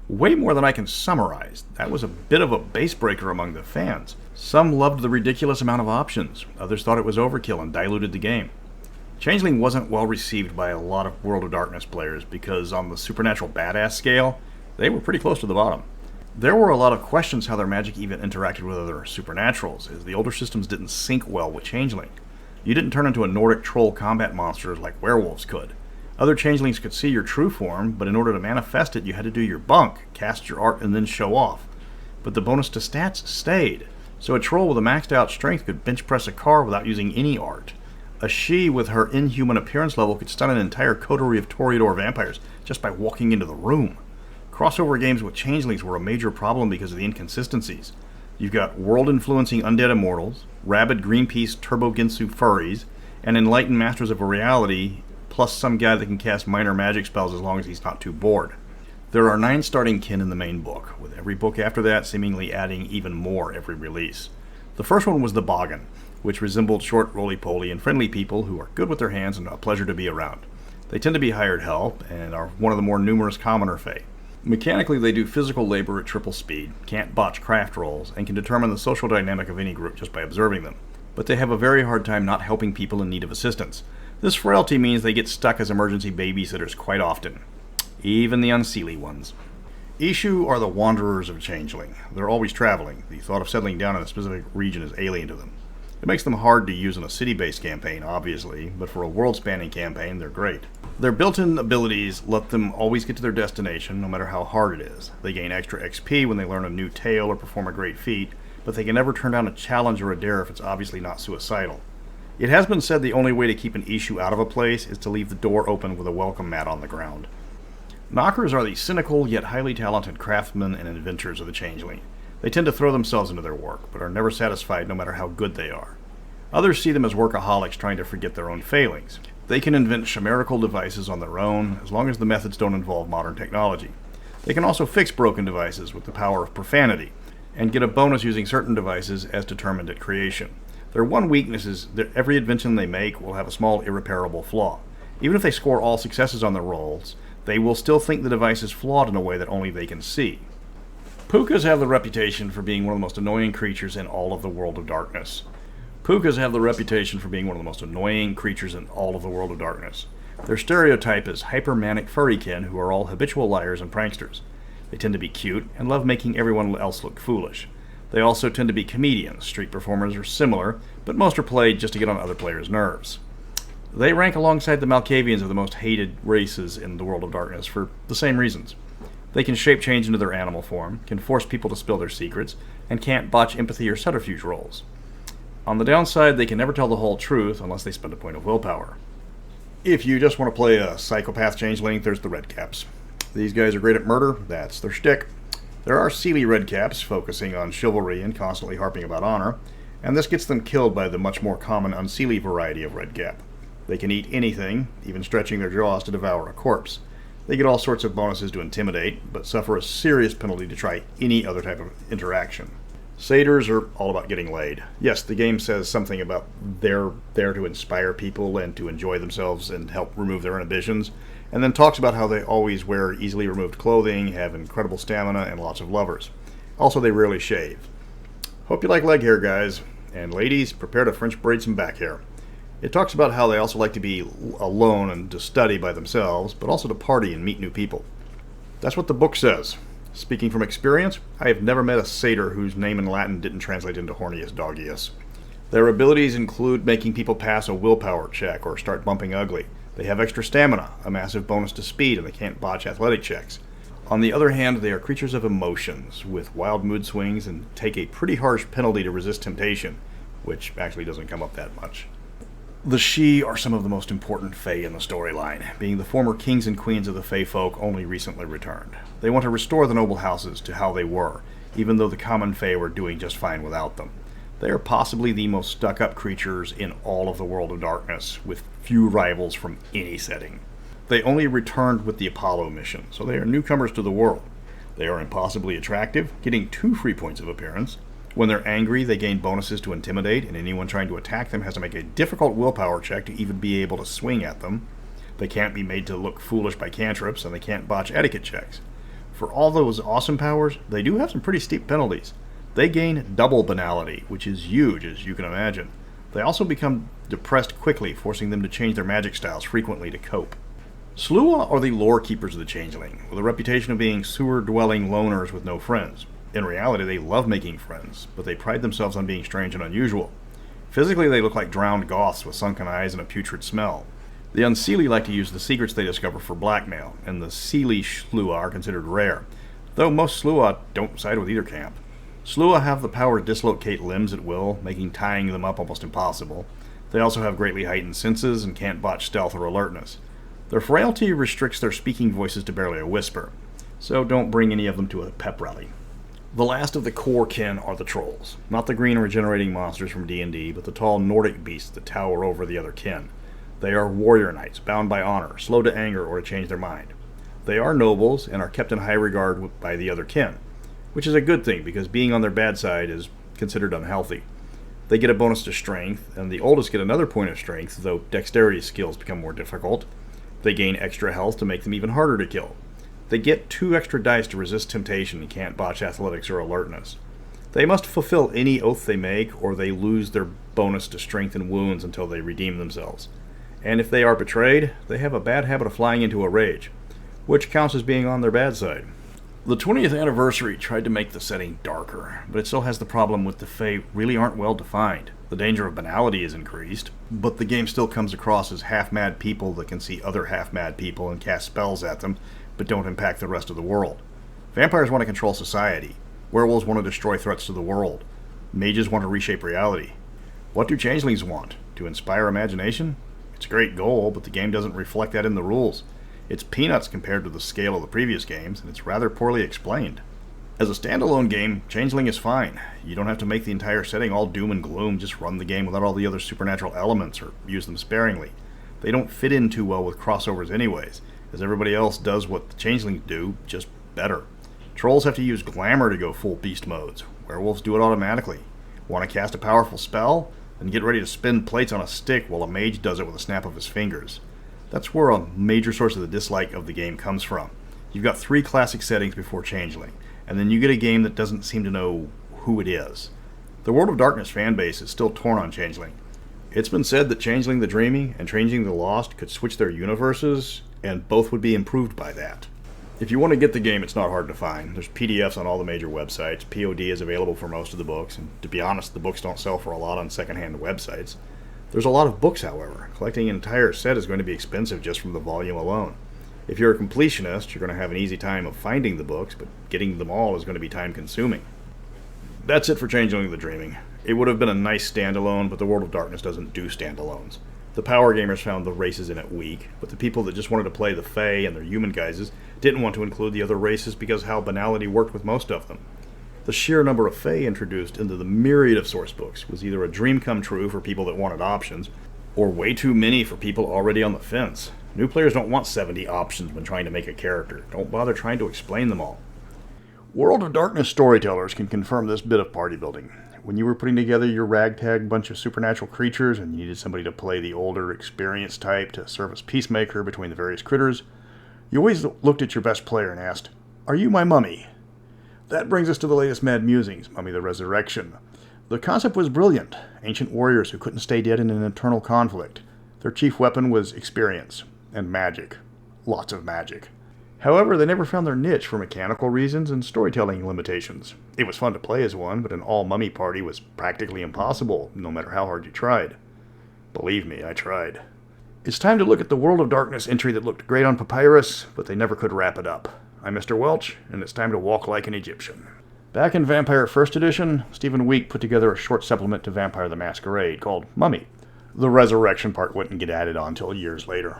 [SPEAKER 1] Way more than I can summarize. That was a bit of a base breaker among the fans. Some loved the ridiculous amount of options. Others thought it was overkill and diluted the game. Changeling wasn't well received by a lot of World of Darkness players because on the supernatural badass scale, they were pretty close to the bottom. There were a lot of questions how their magic even interacted with other supernaturals, as the older systems didn't sync well with Changeling. You didn't turn into a Nordic troll combat monster like werewolves could. Other changelings could see your true form, but in order to manifest it, you had to do your bunk, cast your art, and then show off. But the bonus to stats stayed, so a troll with a maxed out strength could bench press a car without using any art. A she with her inhuman appearance level could stun an entire coterie of Toreador vampires just by walking into the room. Crossover games with changelings were a major problem because of the inconsistencies. You've got world-influencing undead immortals, rabid Greenpeace Turbo Ginsu furries, and enlightened masters of reality, plus some guy that can cast minor magic spells as long as he's not too bored. There are 9 starting kin in the main book, with every book after that seemingly adding even more every release. The first one was the Boggin, which resembled short, roly-poly, and friendly people who are good with their hands and a pleasure to be around. They tend to be hired help, and are one of the more numerous commoner Fae. Mechanically, they do physical labor at triple speed, can't botch craft rolls, and can determine the social dynamic of any group just by observing them. But they have a very hard time not helping people in need of assistance. This frailty means they get stuck as emergency babysitters quite often. Even the unseelie ones. Ishu are the wanderers of Changeling. They're always traveling. The thought of settling down in a specific region is alien to them. It makes them hard to use in a city-based campaign, obviously, but for a world-spanning campaign, they're great. Their built-in abilities let them always get to their destination, no matter how hard it is. They gain extra XP when they learn a new tale or perform a great feat, but they can never turn down a challenge or a dare if it's obviously not suicidal. It has been said the only way to keep an Ishu out of a place is to leave the door open with a welcome mat on the ground. Knockers are the cynical yet highly talented craftsmen and inventors of the Changeling. They tend to throw themselves into their work, but are never satisfied no matter how good they are. Others see them as workaholics trying to forget their own failings. They can invent chimerical devices on their own, as long as the methods don't involve modern technology. They can also fix broken devices with the power of profanity, and get a bonus using certain devices as determined at creation. Their one weakness is that every invention they make will have a small irreparable flaw. Even if they score all successes on their rolls, they will still think the device is flawed in a way that only they can see. Pukas have the reputation for being one of the most annoying creatures in all of the World of Darkness. Pukas have the reputation for being one of the most annoying creatures in all of the World of Darkness. Their stereotype is hypermanic furrykin who are all habitual liars and pranksters. They tend to be cute and love making everyone else look foolish. They also tend to be comedians. Street performers are similar, but most are played just to get on other players' nerves. They rank alongside the Malkavians of the most hated races in the World of Darkness for the same reasons. They can shape change into their animal form, can force people to spill their secrets, and can't botch empathy or subterfuge rolls. On the downside, they can never tell the whole truth unless they spend a point of willpower. If you just want to play a psychopath changeling, there's the Redcaps. These guys are great at murder, that's their shtick. There are Seelie Redcaps, focusing on chivalry and constantly harping about honor, and this gets them killed by the much more common Unseelie variety of Redcap. They can eat anything, even stretching their jaws to devour a corpse. They get all sorts of bonuses to intimidate, but suffer a serious penalty to try any other type of interaction. Satyrs are all about getting laid. Yes, the game says something about they're there to inspire people and to enjoy themselves and help remove their inhibitions, and then talks about how they always wear easily removed clothing, have incredible stamina, and lots of lovers. Also, they rarely shave. Hope you like leg hair, guys. And ladies, prepare to French braid some back hair. It talks about how they also like to be alone and to study by themselves, but also to party and meet new people. That's what the book says. Speaking from experience, I have never met a satyr whose name in Latin didn't translate into hornius doggius. Their abilities include making people pass a willpower check or start bumping ugly. They have extra stamina, a massive bonus to speed, and they can't botch athletic checks. On the other hand, they are creatures of emotions, with wild mood swings, and take a pretty harsh penalty to resist temptation, which actually doesn't come up that much. The Sidhe are some of the most important Fae in the storyline, being the former kings and queens of the Fae folk only recently returned. They want to restore the noble houses to how they were, even though the common Fae were doing just fine without them. They are possibly the most stuck-up creatures in all of the World of Darkness, with few rivals from any setting. They only returned with the Apollo mission, so they are newcomers to the world. They are impossibly attractive, getting 2 free points of appearance. When they're angry, they gain bonuses to intimidate, and anyone trying to attack them has to make a difficult willpower check to even be able to swing at them. They can't be made to look foolish by cantrips, and they can't botch etiquette checks. For all those awesome powers, they do have some pretty steep penalties. They gain double banality, which is huge, as you can imagine. They also become depressed quickly, forcing them to change their magic styles frequently to cope. Slua are the lore keepers of the Changeling, with a reputation of being sewer-dwelling loners with no friends. In reality, they love making friends, but they pride themselves on being strange and unusual. Physically, they look like drowned goths with sunken eyes and a putrid smell. The Unseelie like to use the secrets they discover for blackmail, and the Seelie Slua are considered rare, though most Slua don't side with either camp. Slua have the power to dislocate limbs at will, making tying them up almost impossible. They also have greatly heightened senses and can't botch stealth or alertness. Their frailty restricts their speaking voices to barely a whisper, so don't bring any of them to a pep rally. The last of the core kin are the trolls, not the green regenerating monsters from D&D, but the tall Nordic beasts that tower over the other kin. They are warrior knights, bound by honor, slow to anger or to change their mind. They are nobles and are kept in high regard by the other kin, which is a good thing because being on their bad side is considered unhealthy. They get a bonus to strength, and the oldest get another point of strength, though dexterity skills become more difficult. They gain extra health to make them even harder to kill. They get 2 extra dice to resist temptation and can't botch athletics or alertness. They must fulfill any oath they make, or they lose their bonus to strength and wounds until they redeem themselves. And if they are betrayed, they have a bad habit of flying into a rage, which counts as being on their bad side. The 20th anniversary tried to make the setting darker, but it still has the problem with the Fae really aren't well defined. The danger of banality is increased, but the game still comes across as half-mad people that can see other half-mad people and cast spells at them, but don't impact the rest of the world. Vampires want to control society. Werewolves want to destroy threats to the world. Mages want to reshape reality. What do changelings want? To inspire imagination? It's a great goal, but the game doesn't reflect that in the rules. It's peanuts compared to the scale of the previous games, and it's rather poorly explained. As a standalone game, Changeling is fine. You don't have to make the entire setting all doom and gloom, just run the game without all the other supernatural elements, or use them sparingly. They don't fit in too well with crossovers anyways, as everybody else does what the Changelings do, just better. Trolls have to use glamour to go full beast modes. Werewolves do it automatically. Want to cast a powerful spell? Then get ready to spin plates on a stick while a mage does it with a snap of his fingers. That's where a major source of the dislike of the game comes from. You've got 3 classic settings before Changeling, and then you get a game that doesn't seem to know who it is. The World of Darkness fanbase is still torn on Changeling. It's been said that Changeling the Dreaming and Changeling the Lost could switch their universes, and both would be improved by that. If you want to get the game, it's not hard to find. There's PDFs on all the major websites. POD is available for most of the books, and to be honest, the books don't sell for a lot on secondhand websites. There's a lot of books, however. Collecting an entire set is going to be expensive just from the volume alone. If you're a completionist, you're going to have an easy time of finding the books, but getting them all is going to be time-consuming. That's it for Changeling the Dreaming. It would have been a nice standalone, but the World of Darkness doesn't do standalones. The power gamers found the races in it weak, but the people that just wanted to play the Fae and their human guises didn't want to include the other races because how banality worked with most of them. The sheer number of Fae introduced into the myriad of source books was either a dream come true for people that wanted options, or way too many for people already on the fence. New players don't want 70 options when trying to make a character. Don't bother trying to explain them all. World of Darkness storytellers can confirm this bit of party building. When you were putting together your ragtag bunch of supernatural creatures and you needed somebody to play the older, experienced type to serve as peacemaker between the various critters, you always looked at your best player and asked, "Are you my mummy?" That brings us to the latest Mad Musings, Mummy the Resurrection. The concept was brilliant. Ancient warriors who couldn't stay dead in an eternal conflict. Their chief weapon was experience and magic. Lots of magic. However, they never found their niche for mechanical reasons and storytelling limitations. It was fun to play as one, but an all-mummy party was practically impossible, no matter how hard you tried. Believe me, I tried. It's time to look at the World of Darkness entry that looked great on papyrus, but they never could wrap it up. I'm Mr. Welch, and it's time to walk like an Egyptian. Back in Vampire 1st Edition, Stephen Week put together a short supplement to Vampire the Masquerade called Mummy. The resurrection part wouldn't get added on until years later.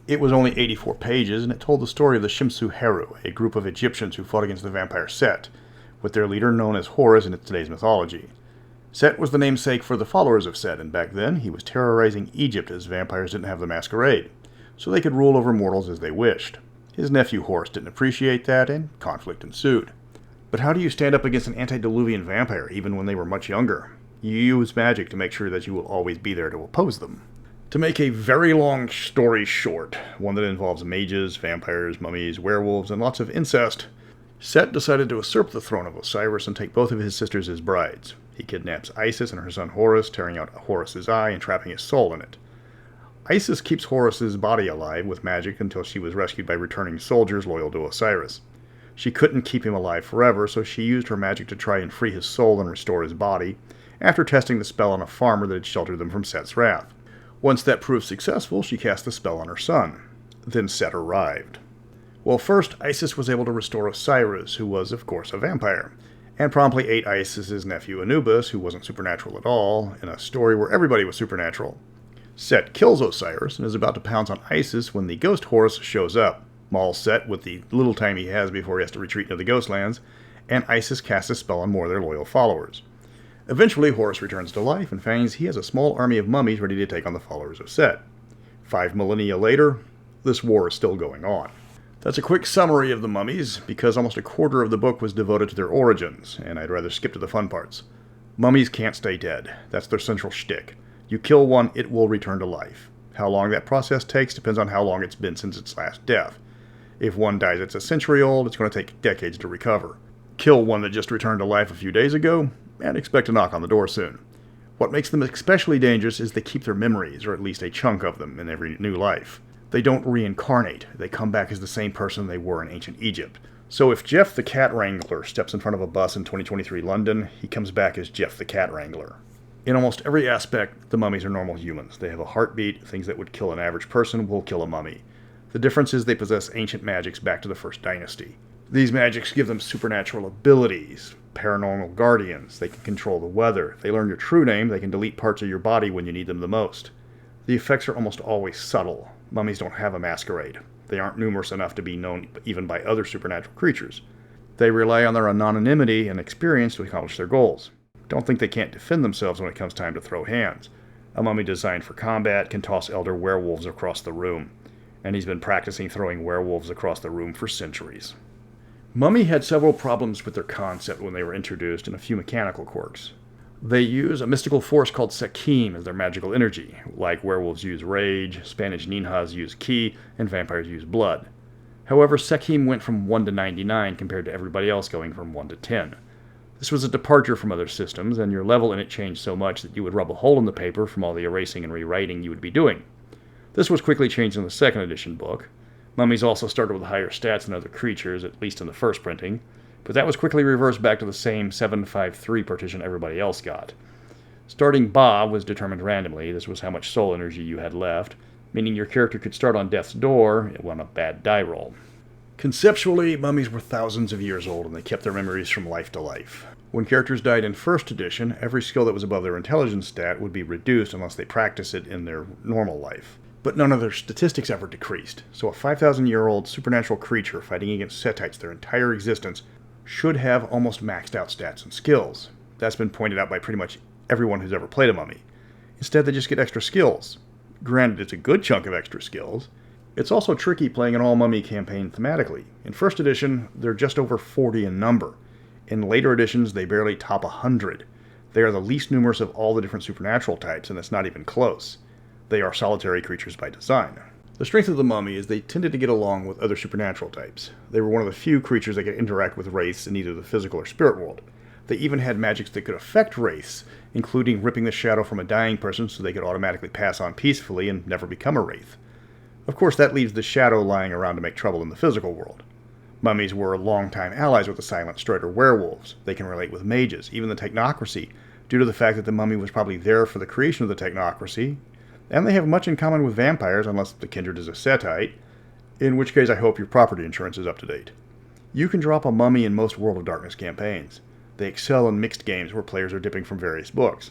[SPEAKER 1] It was only 84 pages, and it told the story of the Shimsu Heru, a group of Egyptians who fought against the vampire Set, with their leader known as Horus in today's mythology. Set was the namesake for the followers of Set, and back then he was terrorizing Egypt as vampires didn't have the masquerade, so they could rule over mortals as they wished. His nephew Horus didn't appreciate that, and conflict ensued. But how do you stand up against an antediluvian vampire, even when they were much younger? You use magic to make sure that you will always be there to oppose them. To make a very long story short, one that involves mages, vampires, mummies, werewolves, and lots of incest, Set decided to usurp the throne of Osiris and take both of his sisters as brides. He kidnaps Isis and her son Horus, tearing out Horus's eye and trapping his soul in it. Isis keeps Horus's body alive with magic until she was rescued by returning soldiers loyal to Osiris. She couldn't keep him alive forever, so she used her magic to try and free his soul and restore his body, after testing the spell on a farmer that had sheltered them from Set's wrath. Once that proved successful, she cast the spell on her son. Then Set arrived. Well, first, Isis was able to restore Osiris, who was, of course, a vampire, and promptly ate Isis's nephew Anubis, who wasn't supernatural at all, in a story where everybody was supernatural. Set kills Osiris and is about to pounce on Isis when the ghost Horus shows up, mauls Set with the little time he has before he has to retreat into the Ghostlands, and Isis casts a spell on more of their loyal followers. Eventually, Horus returns to life and finds he has a small army of mummies ready to take on the followers of Set. 5 millennia later, this war is still going on. That's a quick summary of the mummies, because almost a quarter of the book was devoted to their origins, and I'd rather skip to the fun parts. Mummies can't stay dead. That's their central shtick. You kill one, it will return to life. How long that process takes depends on how long it's been since its last death. If one dies that's a century old, it's going to take decades to recover. Kill one that just returned to life a few days ago, and expect a knock on the door soon. What makes them especially dangerous is they keep their memories, or at least a chunk of them, in every new life. They don't reincarnate. They come back as the same person they were in ancient Egypt. So if Jeff the Cat Wrangler steps in front of a bus in 2023 London, he comes back as Jeff the Cat Wrangler. In almost every aspect, the mummies are normal humans. They have a heartbeat. Things that would kill an average person will kill a mummy. The difference is they possess ancient magics back to the First Dynasty. These magics give them supernatural abilities. Paranormal guardians. They can control the weather. If they learn your true name, they can delete parts of your body when you need them the most. The effects are almost always subtle. Mummies don't have a masquerade. They aren't numerous enough to be known even by other supernatural creatures. They rely on their anonymity and experience to accomplish their goals. Don't think they can't defend themselves when it comes time to throw hands. A mummy designed for combat can toss elder werewolves across the room, and he's been practicing throwing werewolves across the room for centuries. Mummy had several problems with their concept when they were introduced and a few mechanical quirks. They use a mystical force called Sekim as their magical energy, like werewolves use rage, Spanish ninjas use ki, and vampires use blood.
[SPEAKER 2] However, Sekhem went from 1 to 99 compared to everybody else going from 1 to 10. This was a departure from other systems, and your level in it changed so much that you would rub a hole in the paper from all the erasing and rewriting you would be doing. This was quickly changed in the second edition book. Mummies also started with higher stats than other creatures, at least in the first printing, but that was quickly reversed back to the same 753 partition everybody else got. Starting Ba was determined randomly. This was how much soul energy you had left, meaning your character could start on death's door on a bad die roll. Conceptually, mummies were thousands of years old, and they kept their memories from life to life. When characters died in first edition, every skill that was above their intelligence stat would be reduced unless they practiced it in their normal life. But none of their statistics ever decreased, so a 5,000-year-old supernatural creature fighting against Setites their entire existence should have almost maxed out stats and skills. That's been pointed out by pretty much everyone who's ever played a mummy. Instead, they just get extra skills. Granted, it's a good chunk of extra skills. It's also tricky playing an all-mummy campaign thematically. In first edition, they're just over 40 in number. In later editions, they barely top 100. They are the least numerous of all the different supernatural types, and it's not even close. They are solitary creatures by design. The strength of the mummy is they tended to get along with other supernatural types. They were one of the few creatures that could interact with wraiths in either the physical or spirit world. They even had magics that could affect wraiths, including ripping the shadow from a dying person so they could automatically pass on peacefully and never become a wraith. Of course, that leaves the shadow lying around to make trouble in the physical world. Mummies were longtime allies with the Silent Strider werewolves. They can relate with mages, even the technocracy, due to the fact that the mummy was probably there for the creation of the technocracy, and they have much in common with vampires unless the kindred is a Setite, in which case I hope your property insurance is up to date. You can drop a mummy in most World of Darkness campaigns. They excel in mixed games where players are dipping from various books.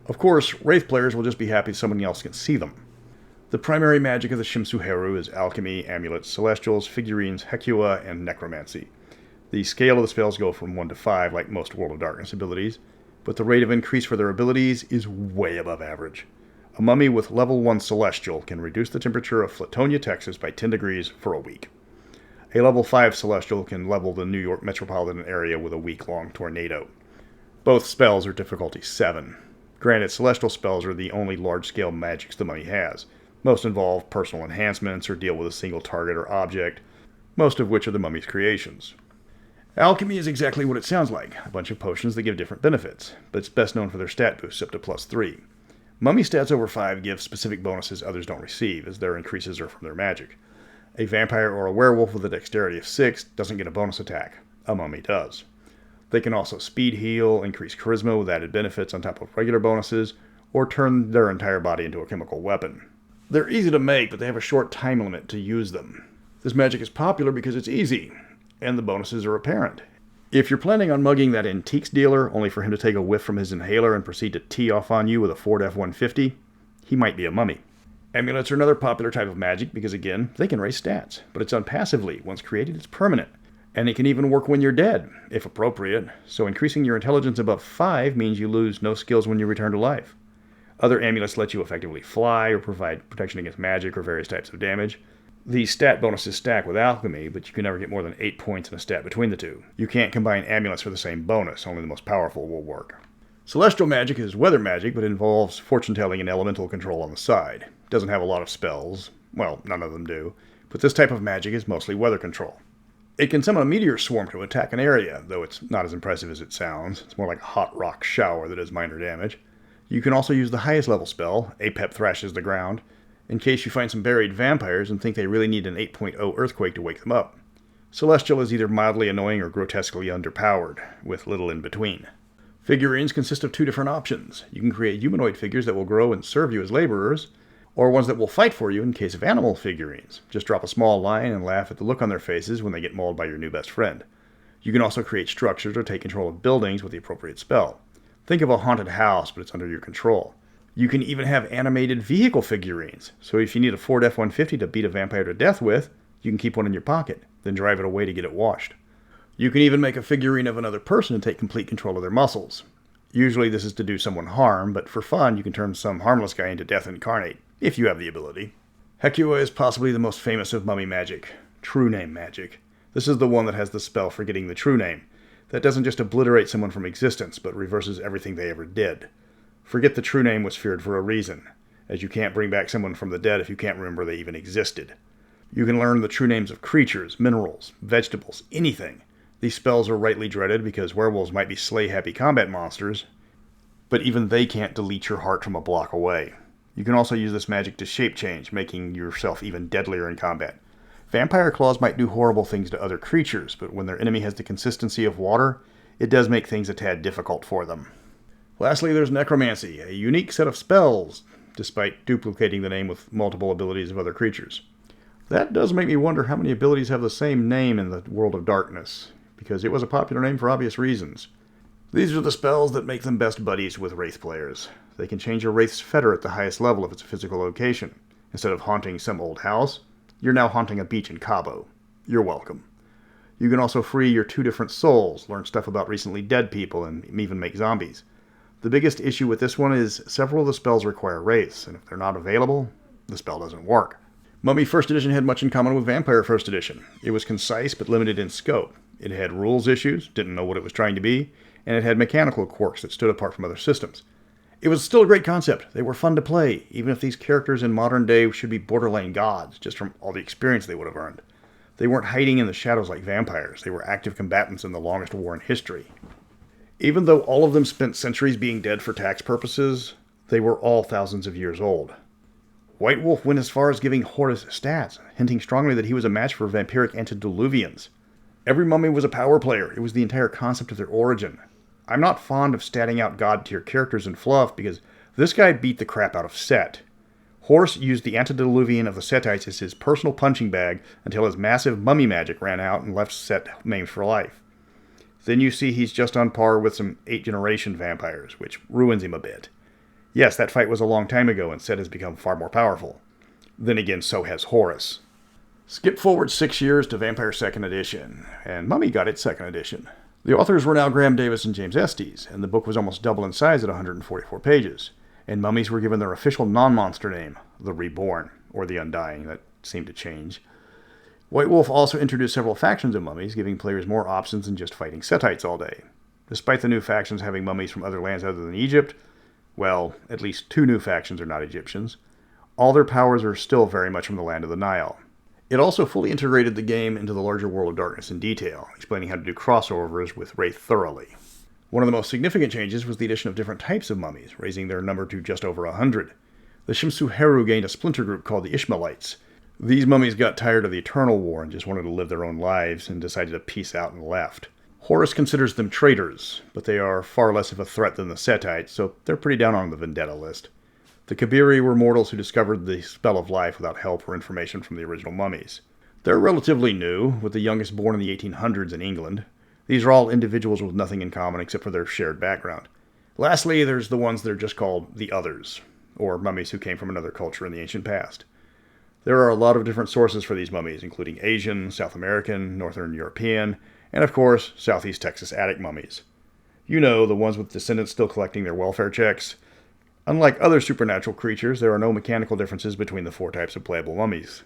[SPEAKER 2] Of course, Wraith players will just be happy someone else can see them. The primary magic of the Shimsuheru is alchemy, amulets, celestials, figurines, hekua, and necromancy. The scale of the spells go from 1 to 5 like most World of Darkness abilities, but the rate of increase for their abilities is way above average. A mummy with level 1 celestial can reduce the temperature of Flatonia, Texas by 10 degrees for a week. A level 5 celestial can level the New York metropolitan area with a week-long tornado. Both spells are difficulty 7. Granted, celestial spells are the only large-scale magics the mummy has. Most involve personal enhancements or deal with a single target or object, most of which are the mummy's creations. Alchemy is exactly what it sounds like, a bunch of potions that give different benefits, but it's best known for their stat boosts up to +3. Mummy stats over 5 give specific bonuses others don't receive, as their increases are from their magic. A vampire or a werewolf with a dexterity of 6 doesn't get a bonus attack. A mummy does. They can also speed heal, increase charisma with added benefits on top of regular bonuses, or turn their entire body into a chemical weapon. They're easy to make, but they have a short time limit to use them. This magic is popular because it's easy, and the bonuses are apparent. If you're planning on mugging that antiques dealer only for him to take a whiff from his inhaler and proceed to tee off on you with a Ford F-150, he might be a mummy. Amulets are another popular type of magic because, again, they can raise stats, but it's done passively. Once created, it's permanent. And it can even work when you're dead, if appropriate, so increasing your intelligence above 5 means you lose no skills when you return to life. Other amulets let you effectively fly or provide protection against magic or various types of damage. These stat bonuses stack with alchemy, but you can never get more than 8 points in a stat between the two. You can't combine amulets for the same bonus, only the most powerful will work. Celestial magic is weather magic, but involves fortune-telling and elemental control on the side. It doesn't have a lot of spells. Well, none of them do. But this type of magic is mostly weather control. It can summon a meteor swarm to attack an area, though it's not as impressive as it sounds. It's more like a hot rock shower that does minor damage. You can also use the highest level spell, Apep Thrashes the Ground, in case you find some buried vampires and think they really need an 8.0 earthquake to wake them up. Celestial is either mildly annoying or grotesquely underpowered, with little in between. Figurines consist of 2 different options. You can create humanoid figures that will grow and serve you as laborers, or ones that will fight for you in case of animal figurines. Just drop a small line and laugh at the look on their faces when they get mauled by your new best friend. You can also create structures or take control of buildings with the appropriate spell. Think of a haunted house, but it's under your control. You can even have animated vehicle figurines, so if you need a Ford F-150 to beat a vampire to death with, you can keep one in your pocket, then drive it away to get it washed. You can even make a figurine of another person and take complete control of their muscles. Usually this is to do someone harm, but for fun you can turn some harmless guy into death incarnate, if you have the ability. Hekua is possibly the most famous of mummy magic, true name magic. This is the one that has the spell for getting the true name. That doesn't just obliterate someone from existence, but reverses everything they ever did. Forget the true name was feared for a reason, as you can't bring back someone from the dead if you can't remember they even existed.
[SPEAKER 1] You can learn the true names of creatures, minerals, vegetables, anything. These spells are rightly dreaded because werewolves might be slay-happy combat monsters, but even they can't delete your heart from a block away. You can also use this magic to shape change, making yourself even deadlier in combat. Vampire claws might do horrible things to other creatures, but when their enemy has the consistency of water, it does make things a tad difficult for them. Lastly, there's necromancy, a unique set of spells, despite duplicating the name with multiple abilities of other creatures. That does make me wonder how many abilities have the same name in the world of darkness, because it was a popular name for obvious reasons. These are the spells that make them best buddies with Wraith players. They can change a Wraith's fetter at the highest level if it's a physical location. Instead of haunting some old house, you're now haunting a beach in Cabo. You're welcome. You can also free your 2 different souls, learn stuff about recently dead people, and even make zombies. The biggest issue with this one is several of the spells require Wraiths, and if they're not available, the spell doesn't work. Mummy 1st Edition had much in common with Vampire 1st Edition. It was concise but limited in scope. It had rules issues, didn't know what it was trying to be, and it had mechanical quirks that stood apart from other systems. It was still a great concept. They were fun to play, even if these characters in modern day should be borderline gods, just from all the experience they would have earned. They weren't hiding in the shadows like vampires. They were active combatants in the longest war in history. Even though all of them spent centuries being dead for tax purposes, they were all thousands of years old. White Wolf went as far as giving Horus stats, hinting strongly that he was a match for vampiric antediluvians. Every mummy was a power player. It was the entire concept of their origin. I'm not fond of statting out god-tier characters in fluff because this guy beat the crap out of Set. Horus used the antediluvian of the Setites as his personal punching bag until his massive mummy magic ran out and left Set maimed for life. Then you see he's just on par with some 8th generation vampires, which ruins him a bit. Yes, that fight was a long time ago and Set has become far more powerful. Then again, so has Horus. Skip forward 6 years to Vampire 2nd Edition, and Mummy got its 2nd edition. The authors were now Graham Davis and James Estes, and the book was almost double in size at 144 pages. And mummies were given their official non-monster name, the Reborn, or the Undying. That seemed to change. White Wolf also introduced several factions of mummies, giving players more options than just fighting Setites all day. Despite the new factions having mummies from other lands other than Egypt, well, at least 2 new factions are not Egyptians, all their powers are still very much from the land of the Nile. It also fully integrated the game into the larger world of darkness in detail, explaining how to do crossovers with Wraith thoroughly. One of the most significant changes was the addition of different types of mummies, raising their number to just over 100. The Shimsuheru gained a splinter group called the Ishmaelites. These mummies got tired of the Eternal War and just wanted to live their own lives and decided to peace out and left. Horus considers them traitors, but they are far less of a threat than the Setites, so they're pretty down on the vendetta list. The Kabiri were mortals who discovered the spell of life without help or information from the original mummies. They're relatively new, with the youngest born in the 1800s in England. These are all individuals with nothing in common except for their shared background. Lastly, there's the ones that are just called the Others, or mummies who came from another culture in the ancient past. There are a lot of different sources for these mummies, including Asian, South American, Northern European, and of course, Southeast Texas attic mummies. You know, the ones with descendants still collecting their welfare checks. Unlike other supernatural creatures, there are no mechanical differences between the 4 types of playable mummies.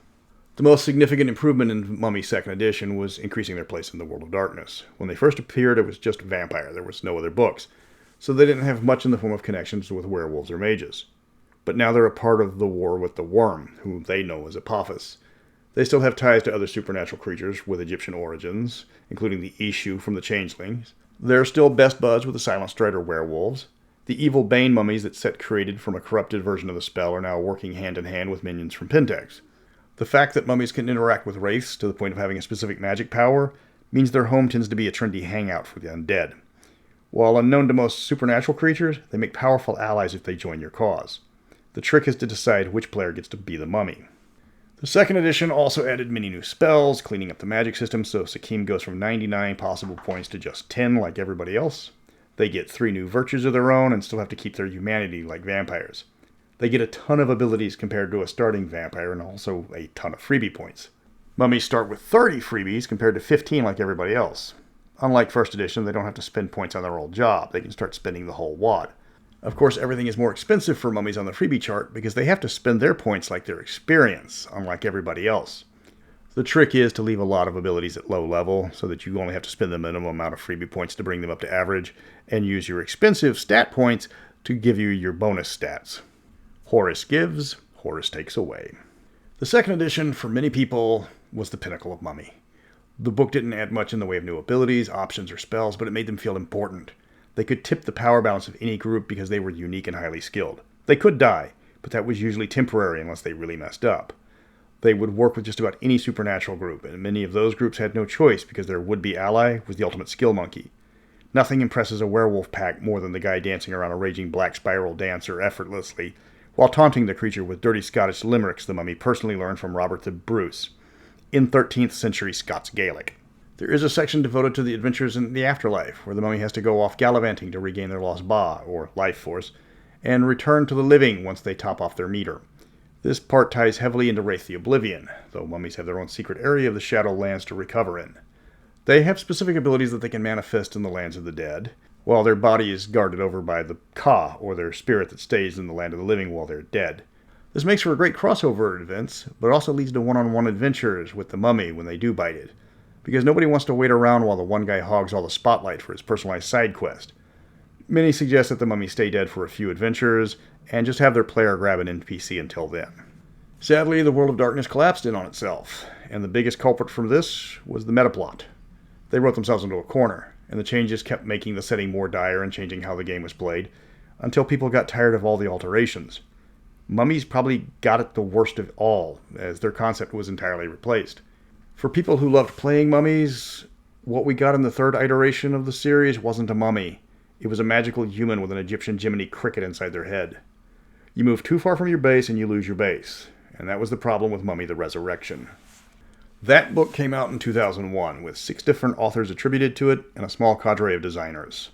[SPEAKER 1] The most significant improvement in Mummy 2nd Edition was increasing their place in the world of darkness. When they first appeared, it was just vampire. There was no other books, so they didn't have much in the form of connections with werewolves or mages. But now they're a part of the war with the Worm, who they know as Apophis. They still have ties to other supernatural creatures with Egyptian origins, including the Ishu from the Changelings. They're still best buds with the Silent Strider werewolves. The evil Bane mummies that Set created from a corrupted version of the spell are now working hand in hand with minions from Pentex. The fact that mummies can interact with wraiths to the point of having a specific magic power means their home tends to be a trendy hangout for the undead. While unknown to most supernatural creatures, they make powerful allies if they join your cause. The trick is to decide which player gets to be the mummy. The 2nd edition also added many new spells, cleaning up the magic system so Sakim goes from 99 possible points to just 10 like everybody else. They get 3 new virtues of their own and still have to keep their humanity like vampires. They get a ton of abilities compared to a starting vampire and also a ton of freebie points. Mummies start with 30 freebies compared to 15 like everybody else. Unlike 1st edition, they don't have to spend points on their old job. They can start spending the whole wad. Of course, everything is more expensive for mummies on the freebie chart because they have to spend their points like their experience, unlike everybody else. The trick is to leave a lot of abilities at low level so that you only have to spend the minimum amount of freebie points to bring them up to average and use your expensive stat points to give you your bonus stats. Horus gives, Horus takes away. The second edition, for many people, was the pinnacle of Mummy. The book didn't add much in the way of new abilities, options, or spells, but it made them feel important. They could tip the power balance of any group because they were unique and highly skilled. They could die, but that was usually temporary unless they really messed up. They would work with just about any supernatural group, and many of those groups had no choice because their would-be ally was the ultimate skill monkey. Nothing impresses a werewolf pack more than the guy dancing around a raging black spiral dancer effortlessly, while taunting the creature with dirty Scottish limericks the Mummy personally learned from Robert the Bruce, in 13th century Scots Gaelic. There is a section devoted to the adventures in the afterlife, where the Mummy has to go off gallivanting to regain their lost ba, or life force, and return to the living once they top off their meter. This part ties heavily into Wraith the Oblivion, though mummies have their own secret area of the Shadowlands to recover in. They have specific abilities that they can manifest in the lands of the dead, while their body is guarded over by the Ka, or their spirit that stays in the land of the living while they're dead. This makes for a great crossover events, but also leads to one-on-one adventures with the Mummy when they do bite it, because nobody wants to wait around while the one guy hogs all the spotlight for his personalized side quest. Many suggest that the Mummy stay dead for a few adventures, and just have their player grab an NPC until then. Sadly, the World of Darkness collapsed in on itself, and the biggest culprit from this was the metaplot. They wrote themselves into a corner, and the changes kept making the setting more dire and changing how the game was played, until people got tired of all the alterations. Mummies probably got it the worst of all, as their concept was entirely replaced. For people who loved playing mummies, what we got in the third iteration of the series wasn't a mummy. It was a magical human with an Egyptian Jiminy cricket inside their head. You move too far from your base and you lose your base, and that was the problem with Mummy the Resurrection. That book came out in 2001, with 6 different authors attributed to it and a small cadre of designers.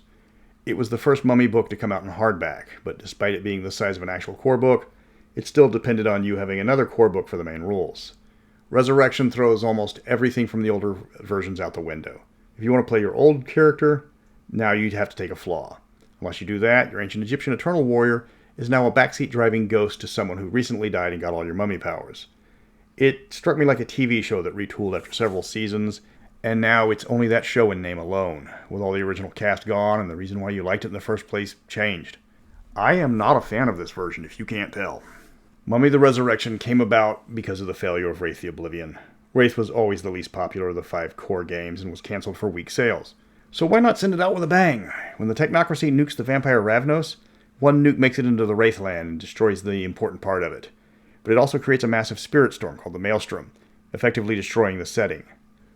[SPEAKER 1] It was the first Mummy book to come out in hardback, but despite it being the size of an actual core book, it still depended on you having another core book for the main rules. Resurrection throws almost everything from the older versions out the window. If you want to play your old character, now you'd have to take a flaw. Unless you do that, your ancient Egyptian Eternal Warrior is now a backseat driving ghost to someone who recently died and got all your mummy powers. It struck me like a TV show that retooled after several seasons, and now it's only that show in name alone, with all the original cast gone and the reason why you liked it in the first place changed. I am not a fan of this version, if you can't tell. Mummy the Resurrection came about because of the failure of Wraith the Oblivion. Wraith was always the least popular of the 5 core games and was cancelled for weak sales. So why not send it out with a bang? When the Technocracy nukes the vampire Ravnos, one nuke makes it into the Wraithland and destroys the important part of it. But it also creates a massive spirit storm called the Maelstrom, effectively destroying the setting.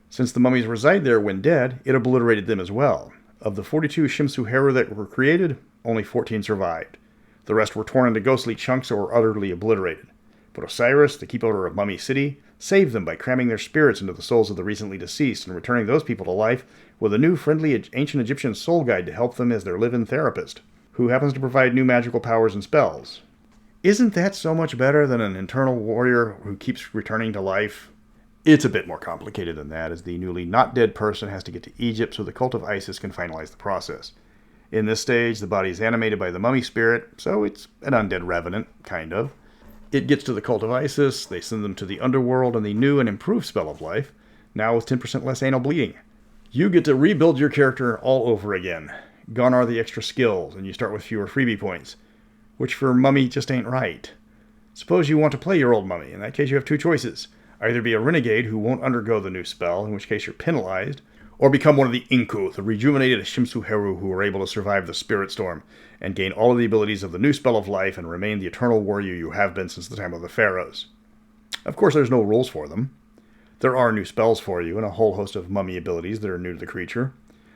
[SPEAKER 1] Since the mummies reside there when dead, it obliterated them as well. Of the 42 Shimsu-Heru that were created, only 14 survived. The rest were torn into ghostly chunks or were utterly obliterated. But Osiris, the keeper of Mummy City, saved them by cramming their spirits into the souls of the recently deceased and returning those people to life with a new friendly ancient Egyptian soul guide to help them as their live-in therapist, who happens to provide new magical powers and spells. Isn't that so much better than an Eternal Warrior who keeps returning to life? It's a bit more complicated than that, as the newly not dead person has to get to Egypt so the cult of Isis can finalize the process. In this stage, the body is animated by the mummy spirit, so it's an undead revenant, kind of. It gets to the cult of Isis, they send them to the underworld and the new and improved spell of life, now with 10% less anal bleeding. You get to rebuild your character all over again. Gone are the extra skills, and you start with fewer freebie points, which for Mummy just ain't right. Suppose you want to play your old Mummy. In that case, you have 2 choices. Either be a renegade who won't undergo the new spell, in which case you're penalized, or become one of the Inku, the rejuvenated Shimsu-Heru who are able to survive the Spirit Storm, and gain all of the abilities of the new spell of life and remain the eternal warrior you have been since the time of the pharaohs. Of course, there's no rules for them. There are new spells for you, and a whole host of mummy abilities that are new to the creature.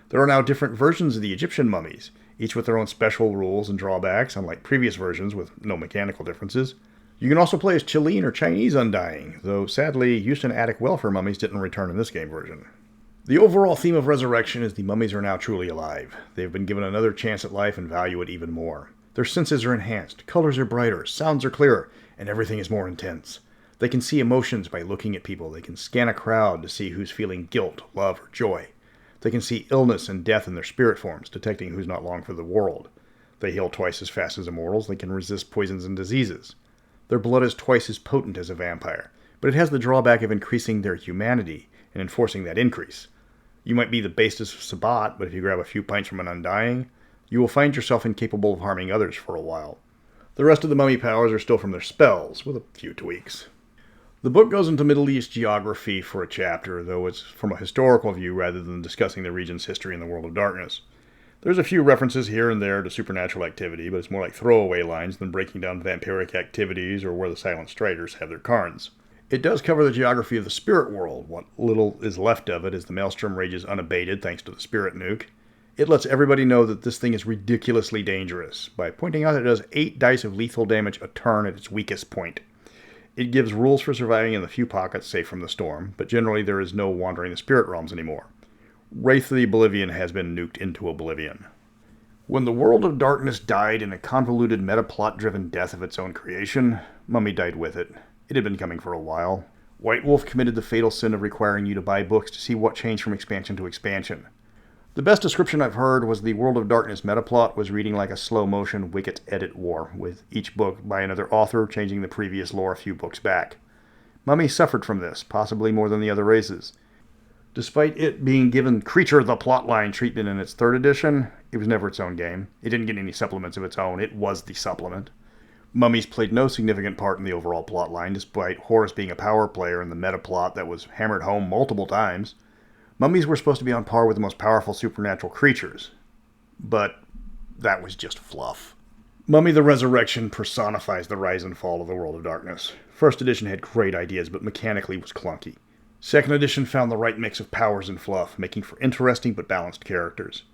[SPEAKER 1] There are now different versions of the Egyptian mummies, each with their own special rules and drawbacks, unlike previous versions with no mechanical differences. You can also play as Chilean or Chinese Undying, though sadly, Houston Attic welfare mummies didn't return in this game version. The overall theme of Resurrection is the mummies are now truly alive. They've been given another chance at life and value it even more. Their senses are enhanced, colors are brighter, sounds are clearer, and everything is more intense. They can see emotions by looking at people. They can scan a crowd to see who's feeling guilt, love, or joy. They can see illness and death in their spirit forms, detecting who's not long for the world. They heal twice as fast as immortals. They can resist poisons and diseases. Their blood is twice as potent as a vampire, but it has the drawback of increasing their humanity and enforcing that increase. You might be the basest of Sabbat, but if you grab a few pints from an Undying, you will find yourself incapable of harming others for a while. The rest of the mummy powers are still from their spells, with a few tweaks. The book goes into Middle East geography for a chapter, though it's from a historical view rather than discussing the region's history in the World of Darkness. There's a few references here and there to supernatural activity, but it's more like throwaway lines than breaking down vampiric activities or where the Silent Striders have their cairns. It does cover the geography of the spirit world. What little is left of it as the Maelstrom rages unabated thanks to the spirit nuke. It lets everybody know that this thing is ridiculously dangerous by pointing out that it does 8 dice of lethal damage a turn at its weakest point. It gives rules for surviving in the few pockets safe from the storm, but generally there is no wandering the spirit realms anymore. Wraith of the Oblivion has been nuked into oblivion. When the World of Darkness died in a convoluted metaplot-driven death of its own creation, Mummy died with it. It had been coming for a while. White Wolf committed the fatal sin of requiring you to buy books to see what changed from expansion to expansion. The best description I've heard was the World of Darkness metaplot was reading like a slow-motion Wicket edit war, with each book by another author changing the previous lore a few books back. Mummy suffered from this, possibly more than the other races. Despite it being given Creature the Plotline treatment in its 3rd edition, it was never its own game. It didn't get any supplements of its own, it was the supplement. Mummies played no significant part in the overall plotline, despite Horus being a power player in the metaplot that was hammered home multiple times. Mummies were supposed to be on par with the most powerful supernatural creatures, but that was just fluff. Mummy the Resurrection personifies the rise and fall of the World of Darkness. 1st edition had great ideas, but mechanically was clunky. 2nd edition found the right mix of powers and fluff, making for interesting but balanced characters.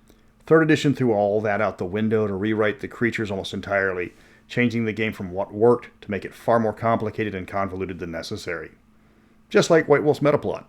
[SPEAKER 1] 3rd edition threw all that out the window to rewrite the creatures almost entirely, changing the game from what worked to make it far more complicated and convoluted than necessary. Just like White Wolf's metaplot.